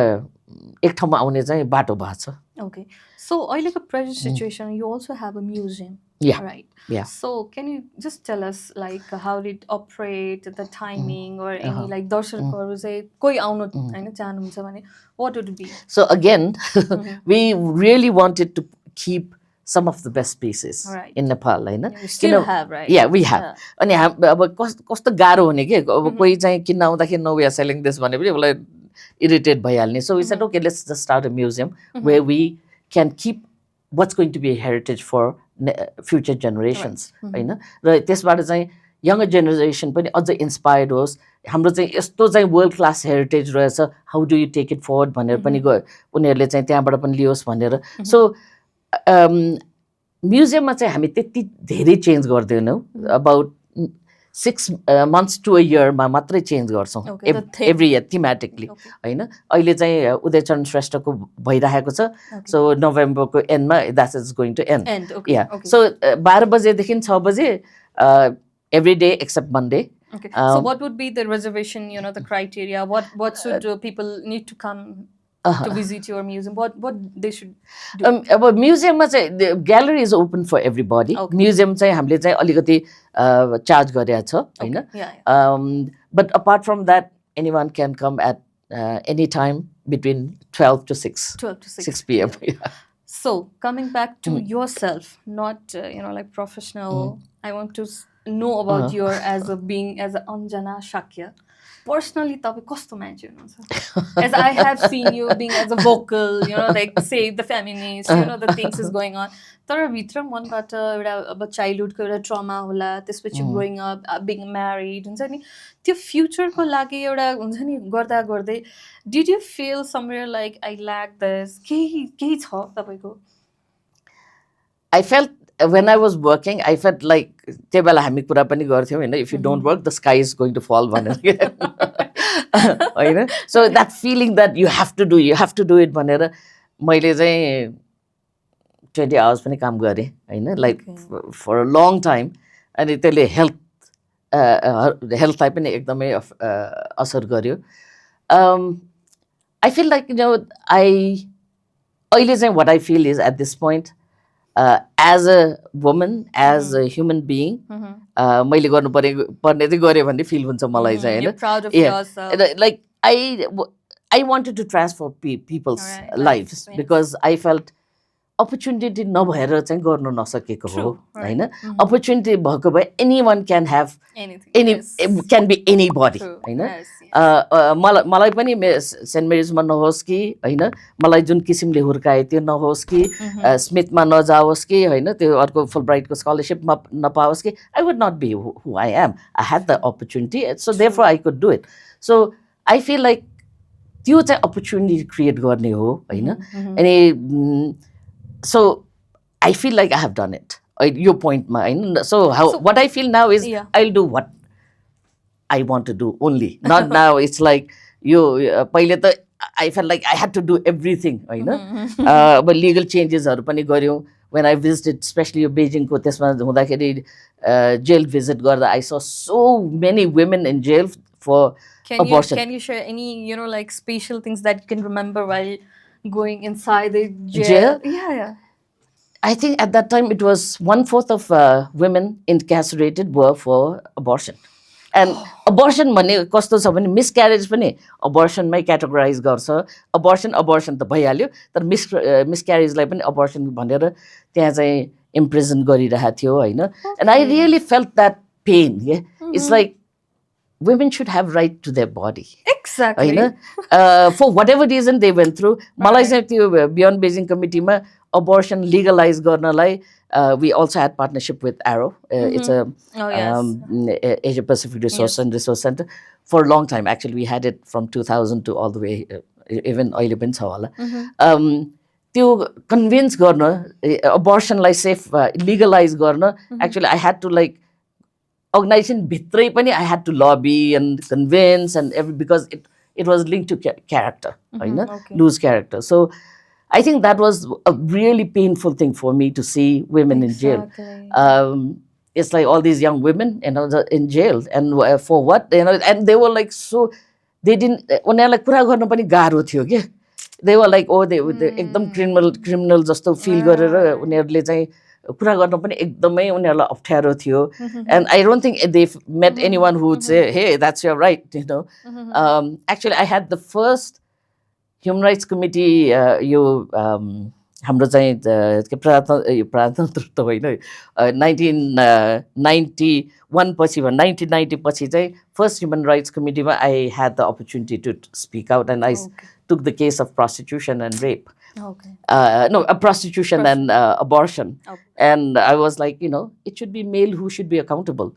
एक ठाउँमा आउने चाहिँ बाटो भएको छ. Okay. So, like a present situation, you also have a museum. Yeah. Right. Yeah. So, can you just tell us like how did it operate, the timing, or any like darsharkharu चाहिँ कोही आउनु हैन चाहनुहुन्छ भने what would it be? So again, we really wanted to keep some of the best pieces Right. in Nepal, Hahn. You still have, right? Yeah, we have. अनि अब कस्तो गाह्रो हुने के अब कोही चाहिँ किन्न आउँदाखेरि no we are selling this भने पनि उसलाई irritate भइहाल्ने. So we said okay, let's just start a museum where we can keep what's going to be a heritage for future generations, हैन. र त्यसबाट चाहिँ younger generation पनि अझ inspired होस्. हाम्रो चाहिँ यस्तो चाहिँ वर्ल्ड क्लास हेरिटेज रहेछ, how do you take it forward भनेर पनि उनीहरूले चाहिँ त्यहाँबाट पनि लियोस् भनेर. सो म्युजियममा चाहिँ हामी त्यति धेरै चेन्ज गर्दैनौँ. अबाउट 6 months to a yearमा मात्रै चेन्ज गर्छौँ एभ्री इयर थिमेटिकली, होइन. अहिले चाहिँ उदयचरण श्रेष्ठको भइरहेको छ. सो नोभेम्बरको एन्डमा that is going to end. Yeah so 12 बजेदेखि 6 बजे every day except Monday. Okay. So what would be the reservation, the criteria? What should people need to come to visit your museum? What they should do? About museum ma चाहिँ the gallery is open for everybody. Museum चाहिँ हामीले चाहिँ अलिकति charge गरेको छ, हैन. But apart from that, anyone can come at any time between 12 to 6. 12 to 6 p.m. Yeah. So coming back to yourself, not like professional. I want to know about your as an Anjana Shakya. Personally, तपाईँ कस्तो मान्छे हुनुहुन्छ? As I have seen you being as a vocal, like save the feminists, the things is going on. तर भित्र मनबाट एउटा अब चाइल्डहुडको एउटा ट्रमा होला, त्यसपछि ग्रोइङ अप, बिङ म्यारिड हुन्छ नि, त्यो फ्युचरको लागि एउटा हुन्छ नि गर्दा गर्दै did you feel somewhere like I lack this, केही छ तपाईँको? I felt when I was working, I felt like त्यही बेला हामी कुरा पनि गर्थ्यौँ होइन, if you don't work, the sky is going to fall भनेर, होइन. So that feeling that you have to do it भनेर मैले चाहिँ 20 hours पनि काम गरेँ, होइन, like for a long time. अनि त्यसले हेल्थलाई पनि एकदमै असर गर्यो. I feel like अहिले चाहिँ what I feel is at this point, as a woman, as a human being, मैले गर्नु पर्ने चाहिँ गरेँ भन्ने फिल हुन्छ मलाई चाहिँ, होइन. Like I wanted to transform people's lives because I felt opportunity नभएर चाहिँ गर्न नसकेको हो, होइन. Opportunity भएको भए anyone can have can be anybody, होइन. मलाई पनि सेन्ट मेरिजमा नहोस् कि, होइन, मलाई जुन किसिमले हुर्काए त्यो नहोस् कि, स्मिथमा नजाओस् कि, होइन, त्यो अर्को फुलब्राइटको स्कलरसिपमा नपाओस् कि, I would not be who I am. I had the opportunity, so therefore I could do it. So I feel like त्यो चाहिँ opportunity create गर्ने हो, होइन. अनि so I feel like I have done it. Your point, होइन. So what I feel now is I'll do what I want to do only. Not now. It's like पहिले त I felt like I had to do everything, होइन. But legal changes हरु पनि गर्यौं. When I visited, especially Beijing को त्यसमा हुँदाखेरि jail visit गर्दा, I saw so many women in jail for abortion. Can you share any like special things that you can remember while going inside the jail? Yeah. I think at that time it was 1/4 of women incarcerated were for abortion. And abortion भने कस्तो छ भने miscarriage पनि abortion मै categorize गर्छ. Abortion त भइहाल्यो, तर miscarriage लाई पनि abortion भनेर त्यहाँ चाहिँ imprison गरिरहेको थियो, होइन. And I really felt that pain. It's like women should have right to their body. Exactly. For whatever reason they went through. मलाई चाहिँ त्यो Beyond Beijing Committee मा abortion legalize गर्नलाई we also had partnership with Arrow. It's a Asia Pacific Resource and Resource Center for a long time. Actually, we had it from 2000 to all the way even अहिले पनि छ होला. त्यो convince गर्न abortion लाई safe legalize गर्न, actually I had to like organization भित्रै पनि I had to lobby and convince and because it was linked to character, होइन, lose character. So I think that was a really painful thing for me to see women in jail. It's like all these young women, in jail, and for what, and they were like so they didn't. उनीहरूलाई कुरा गर्न पनि गाह्रो थियो के. they were like, oh, they एकदम criminal जस्तो feel गरेर उनीहरूले चाहिँ कुरा गर्न पनि एकदमै उनीहरूलाई अप्ठ्यारो थियो. And I don't think they've met anyone who would say, hey, that's your right, you know. Actually, I had the first Human Rights Committee यो हाम्रो चाहिँ प्रजातन्त्र त होइन 1991 पछि 1990 पछि चाहिँ फर्स्ट ह्युमन राइट्स कमिटीमा I had the opportunity to speak out and I took the case of prostitution and rape. No, prostitution and abortion. And I was like, you know, it should be male who should be accountable.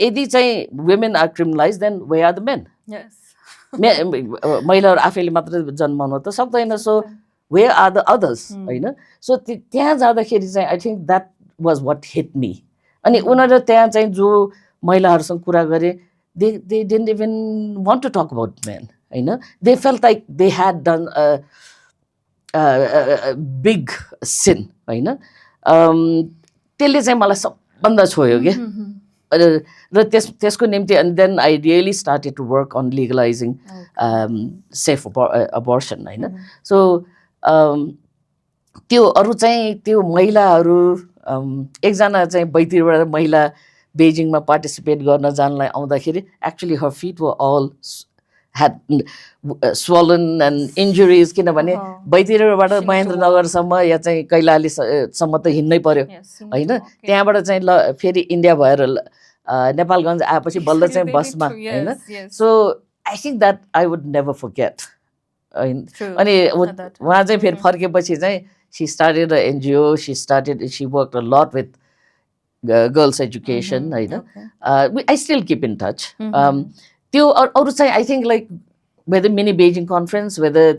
यदि चाहिँ women are criminalized, then where are the men? Yes. महिलाहरू आफैले मात्र जन्माउन त सक्दैन. So where are the others? होइन. So त्यहाँ जाँदाखेरि चाहिँ I think that was what hit me. अनि उनीहरू त्यहाँ चाहिँ जो महिलाहरूसँग कुरा गरे, they didn't even want to talk about men. होइन. They felt like they had done a big sin. होइन. त्यसले चाहिँ मलाई सबभन्दा छोयो के. र त्यसको निम्ति and then I really started to work on legalizing safe abortion. होइन. So त्यो अरू चाहिँ त्यो महिलाहरू एकजना चाहिँ बाहिरबाट महिला बेजिङमा पार्टिसिपेट गर्न जानलाई आउँदाखेरि actually her feet were all had swollen and injuries किनभने बाहिरबाट महेन्द्रनगरसम्म या चाहिँ कैलालीसम्म त हिँड्नै पर्यो होइन. त्यहाँबाट चाहिँ ल फेरि इन्डिया भएर नेपालगञ्ज आएपछि बल्ल चाहिँ बसमा होइन. So I think that I would never forget. अनि उहाँ चाहिँ फेरि फर्केपछि चाहिँ she started NGO, she work a lot with girls education होइन. I still keep in touch. त्यो अरू चाहिँ I think like whether mini Beijing conference, whether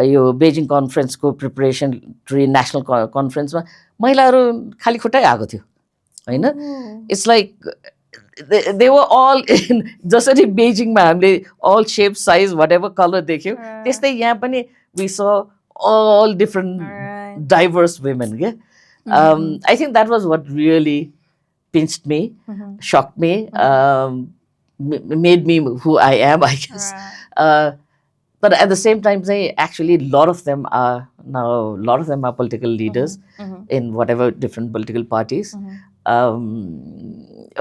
यो बेजिङ कन्फरेन्सको प्रिपरेसनरी नेसनल कन्फरेन्समा महिलाहरू खाली खुट्टै आएको थियो होइन. It's like they were all in जसरी बेजिङमा हामीले all shape, size, whatever color देख्यौँ त्यस्तै यहाँ पनि we saw all different diverse women. I think that was what really pinched me, shocked me, made me who I am, I guess. But at the same time, actually a lot of them are political leaders in whatever different political parties.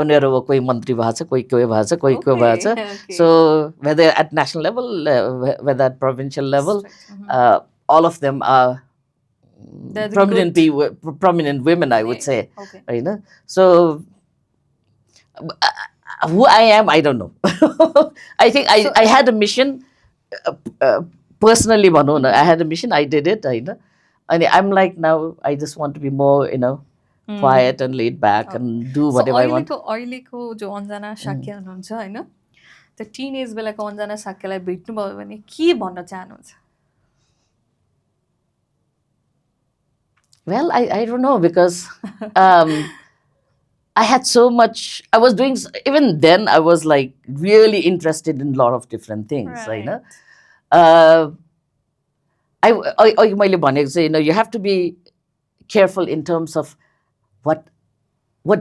उनीहरू कोही मन्त्री भएको छ, कोही भएको छ, कोही भएको छ. So whether at national level, whether at provincial level, all of them are prominent women, I would say. होइन. So who I am, I don't know. I think I had a mission, personally भनौँ न, I had a mission, I did it होइन. अनि I'm like now I just want to be more, you know, quiet and laid back and do whatever I want. अहिलेको जो अन्जना शाक्य हुनुहुन्छ होइन, त्यो teenage बेलाको अन्जना शाक्यलाई भेट्नुभयो भने के भन्न चाहनुहुन्छ? Well, I don't know, because I had so much, I was doing, even then I was like really interested in a lot of different things. Right. मैले भनेको चाहिँ, you know, you have to be careful in terms of what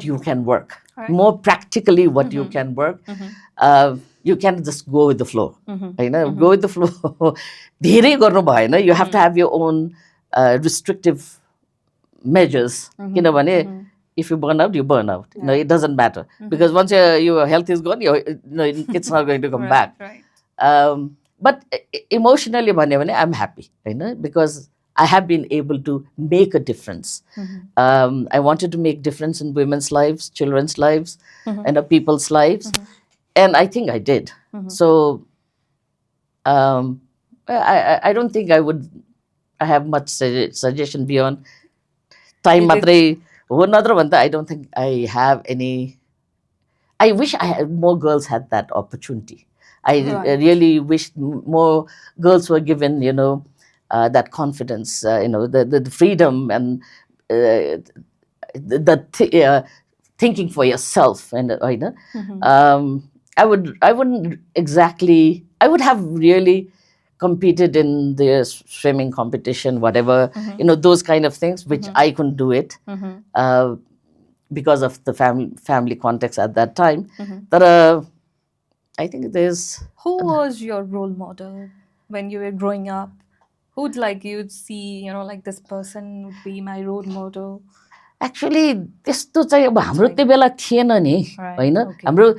you can work, more practically what you can work. You can't just go with the flow. Go with the flow. धेरै गर्नु भएन. You have to have your own restrictive measures. किनभने if you burn out, you burn out. You know, it doesn't matter, because once your health is gone, it's not going to come back. But emotionally, I'm happy, because I have been able to make a difference. I wanted to make difference in women's lives, children's lives, and people's lives, and I think I did. So I don't think I have much suggestion beyond time. I don't think I have any. I wish more girls had that opportunity. I really wish more girls were given, that confidence, the freedom and the thinking for yourself. And I wouldn't exactly. I would have really competed in the swimming competition, whatever, those kind of things, which I couldn't do it because of the family context at that time. But I think there's... Who was your role model when you were growing up? Who'd like you'd see, like this person would be my role model? Actually त्यस्तो चाहिँ अब हाम्रो त्यो बेला थिएन नि होइन Okay. हाम्रो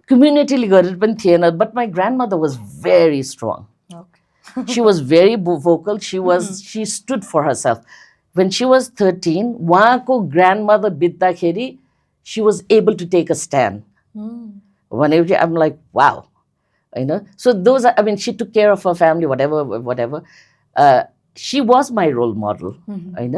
कम्युनिटीले गरेर पनि थिएन but my grand mother was very strong Okay. she was very vocal. She stood for herself. When she was 13, उहाँको grandmother बित्दाखेरि she was able to take a stand. Whenever I'm like, wow, So those are, I mean, she took care of her family, whatever. She was my role model, होइन.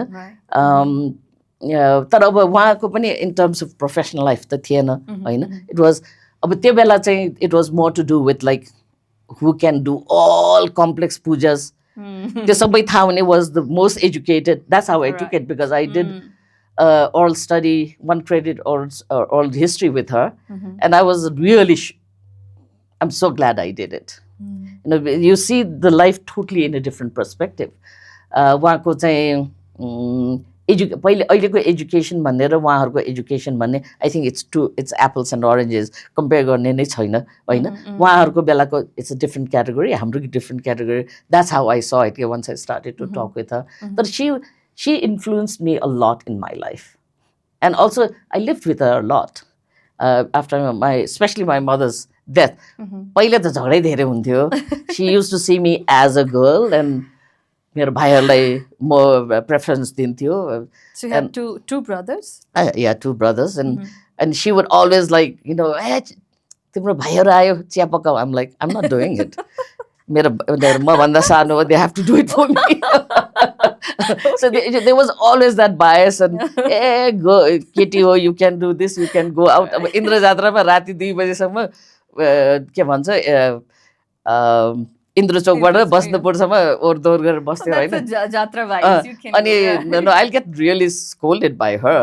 तर अब उहाँको पनि in terms of professional life त थिएन, होइन. It was अब त्यो बेला चाहिँ it was more to do with like who can do all complex pujas. The sabai thaune was the most educated. That's how I took it, because I did oral study, one credit oral history with her, and I was really. I'm so glad I did it. You see the life totally in a different perspective. उहाँको चाहिँ पहिले अहिलेको education भन्ने र उहाँहरूको education भन्ने I think it's apples and oranges compare गर्ने नै छैन, होइन. उहाँहरूको बेलाको इट्स अ डिफ्रेन्ट क्याटेगोरी, हाम्रो different category. That's how I saw it once I started to talk with her. तर she influenced me a lot in my life, and also I lived with her lot after my especially my mother's death. पहिले त झगडै धेरै हुन्थ्यो. She used to see me as a girl, end मेरो भाइहरूलाई म preference दिन्थ्यो. So you have two brothers? Yeah, two brothers, and she would always like, hey, तिम्रो भाइहरू आयो chia पकाऊ. I'm like, I'm not doing it. मेरो मभन्दा सानो, they have to do it for me. So there was always that bias, and hey, go केटी हो, you can do this, you can go out. अब इन्द्र जात्रामा राति 2 बजेसम्म के भन्छ इन्द्र चौकबाट बस्नुपर्छमा ओरदोर गरेर बस्थ्यो, होइन. अनि I get really scolded by her.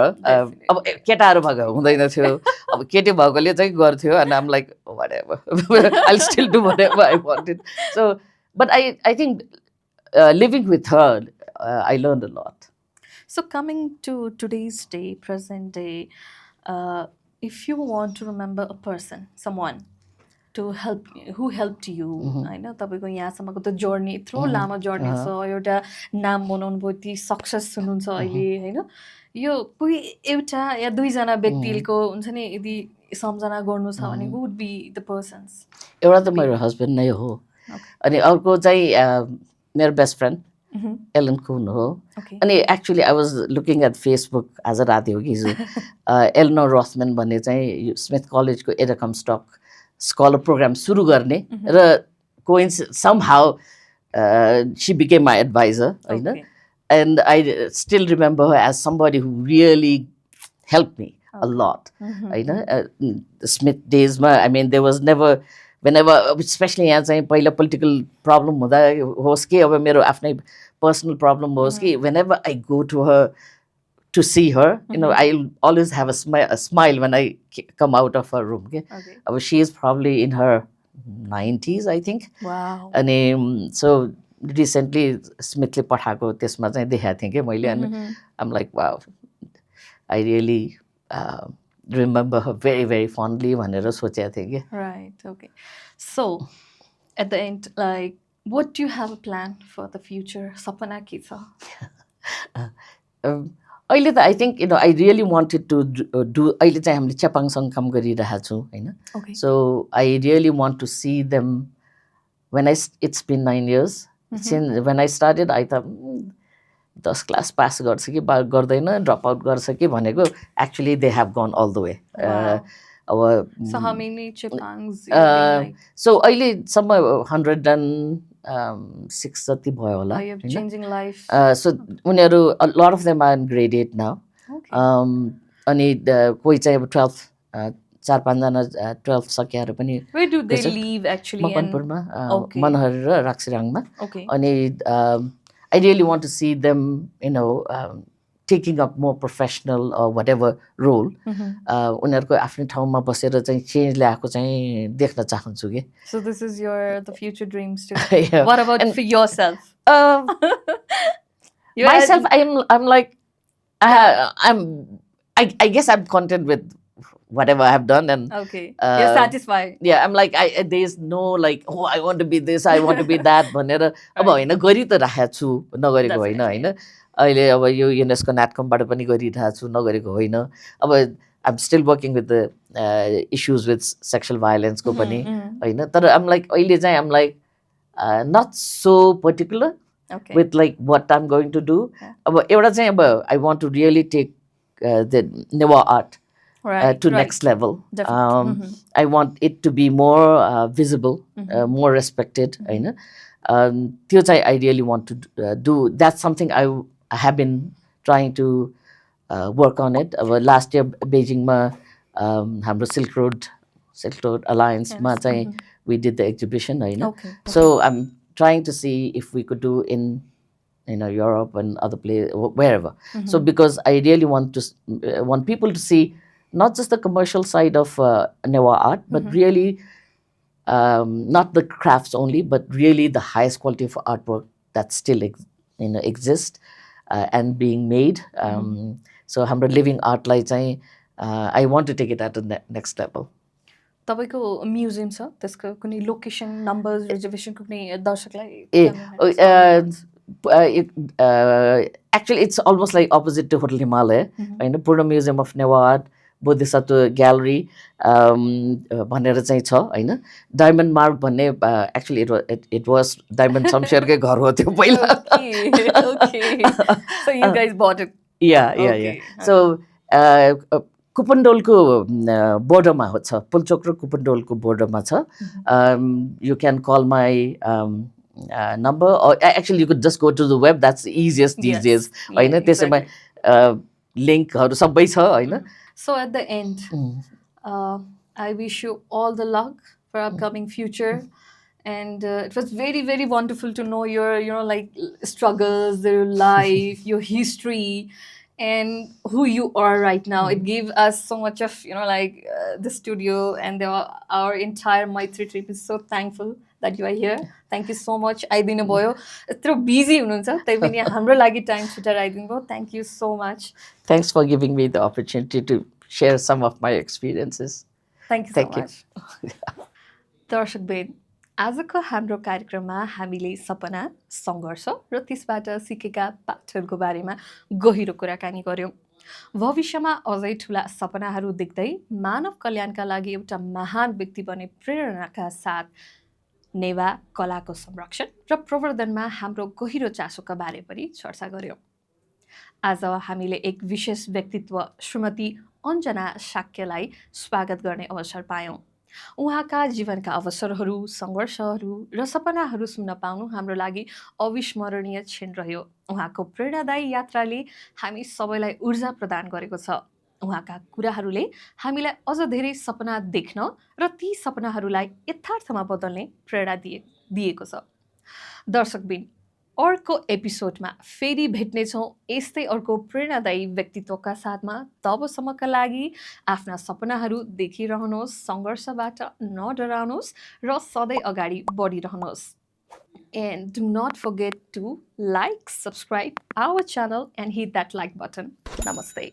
अब केटाहरू भएको हुँदैन थियो, अब केटी भएकोले चाहिँ गर्थ्यो, अनि आम like whatever, I still do whatever I wanted. So but I think living with her I learned a lot. So coming to today's day, present day, if you want to remember a person, someone to help, who helped you, होइन, तपाईँको यहाँसम्मको त journey यत्रो लामो journey छ, एउटा नाम बनाउनु भयो, ती सक्सेस हुनुहुन्छ अहिले, होइन. यो कोही एउटा या दुईजना व्यक्तिको हुन्छ नि, यदि सम्झना गर्नु छ भने who would be the persons? एउटा त मेरो हस्बेन्ड नै हो, अनि अर्को चाहिँ मेरो बेस्ट फ्रेन्ड एलन कुन हो. अनि actually I was looking at Facebook आज राति हो कि हिजो, एलनर रथम्यान भन्ने चाहिँ स्मिथ कलेजको एडकम स्टक स्कलर प्रोग्राम सुरु गर्ने, र somehow she became my advisor, होइन. And I still remember her as somebody who really helped me a lot, होइन. Smith days ma, I mean, there was never, whenever, especially यहाँ चाहिँ पहिला political problem हुँदा होस् कि अब मेरो आफ्नै पर्सनल प्रब्लम होस् कि, whenever I go to her to see her, I'll always have a smile when I come out of her room. Okay. She is probably in her 90s, I think. Wow. And so recently Smithले पठाएको त्यसमा चाहिँ देखाएको थिएँ कि मैले, अनि I'm like, wow, I really remember her very, very fondly भनेर सोचेको थिएँ कि. Right, okay. So at the end, like, what do you have a plan for the future? सपना के छ? अहिले त I think I really wanted to do, अहिले चाहिँ हामीले च्यापाङसँग काम गरिरहेको छौँ, होइन. So I really want to see them when it's been 9 years since when I started. I thought 10 class pass गर्छ कि गर्दैन, ड्रप आउट गर्छ कि भनेको, actually they have gone Al the way. So how many Chepangs? So अहिलेसम्म 106 जति भयो होला. Changing life. So उनीहरू a lot of them are in grade 8 now. अनि कोही चाहिँ अब 12 4-5 जना 12 सकेर पनि. Where do they live actually? मकनपुरमा, Manhar र राक्सिराङमा. अनि I really want to see them, taking up more professional or whatever role. उनीहरूको आफ्नै ठाउँमा बसेर चाहिँ चेन्ज ल्याएको चाहिँ देख्न चाहन्छु कि. So this is the future dreams too. Yeah. What about for yourself? Myself, I'm like, I guess I'm content with whatever I have done, and Okay. You're satisfied. yeah, I'm like, there's no like, oh, I want to be this, I want to be that भनेर अब होइन गरि त राखेको छु, नगरेको होइन होइन. अहिले अब यो युनेस्को नाटकमबाट पनि गरिरहेको छु, नगरेको होइन. अब I'm still working with the issues with sexual violence को पनि होइन. तर I'm like अहिले चाहिँ I'm like not so particular with like what I'm going to do. अब एउटा चाहिँ अब I want to really take the Newa art to next level. I want it to be more visible, more respected. होइन. त्यो चाहिँ I really want to do. That's something I have been trying to work on it. Last year बेजिङमा हाम्रो Silk Road Alliance मा चाहिँ we did the exhibition होइन. So I'm trying to see if we could do in Europe and other places, wherever. So because I really want people to see not just the commercial side of Newa art, but really not the crafts only, but really the highest quality of artwork that still exists and being made. So हाम्रो living art लाई चाहिँ I want to take it at the next level. तपाईको museum छ, त्यसको कुनै location, number, रिजर्भेसनको कुनै दर्शकलाई actually it's almost like opposite to Hotel Himalaya. होइन. पूर्ण museum of Newa art, Bodhisattva gallery भनेर चाहिँ छ होइन. डायमन्ड मार्ग भन्ने एक्चुअली इट वाज डायमन्ड शमशेरकै घर हो त्यो पहिला. So you guys bought it. Yeah. So कुपनडोलको बोर्डरमा छ, पुल्चोक र कुपनडोलको बोर्डरमा छ. You can call my number, or actually you could just go to the web. That's the easiest these days. होइन. त्यसैमा लिङ्कहरू सबै छ होइन. So at the end, I wish you all the luck for upcoming future. And it was very, very wonderful to know your like struggles, your life, your history, and who you are right now. It gave us so much of like the studio, and our entire Maitri trip is so thankful that you are here. Thank you so much. आइदिनु भयो. यत्रो busy हुनुहुन्छ, तै पनि हाम्रो लागि time छुटेर आइदिनु भयो. Thank you so much. Thanks for giving me the opportunity to share some of my experiences. Thank you so much. दर्शक बेन, आजको हाम्रो कार्यक्रममा हामीले सपना, सङ्घर्ष र त्यसबाट सिकेका पाठहरूको बारेमा गहिरो कुराकानी गर्यौँ. भविष्यमा अझै ठुला सपनाहरू देख्दै मानव कल्याणका लागि एउटा महान व्यक्ति बने प्रेरणाका साथ नेवा कलाको संरक्षण र प्रवर्धनमा हाम्रो गहिरो चासोका बारे पनि चर्चा गर्यौँ. आज हामीले एक विशेष व्यक्तित्व श्रीमती अञ्जना शाक्यलाई स्वागत गर्ने अवसर पायौँ. उहाँका जीवनका अवसरहरू, सङ्घर्षहरू र सपनाहरू सुन्न पाउनु हाम्रो लागि अविस्मरणीय क्षण रह्यो. उहाँको प्रेरणादायी यात्राले हामी सबैलाई ऊर्जा प्रदान गरेको छ. उहाँका कुराहरूले हामीलाई अझ धेरै सपना देख्न र ती सपनाहरूलाई यथार्थमा बदल्ने प्रेरणा दिएको छ. दर्शकबिन, अर्को एपिसोडमा फेरि भेट्नेछौँ यस्तै अर्को प्रेरणादायी व्यक्तित्वका साथमा. तबसम्मका लागि आफ्ना सपनाहरू देखिरहनुहोस्, सङ्घर्षबाट नडराउनुहोस् र सधैँ अगाडि बढिरहनुहोस्. And do not forget to like, subscribe our channel and hit that like button. Namaste.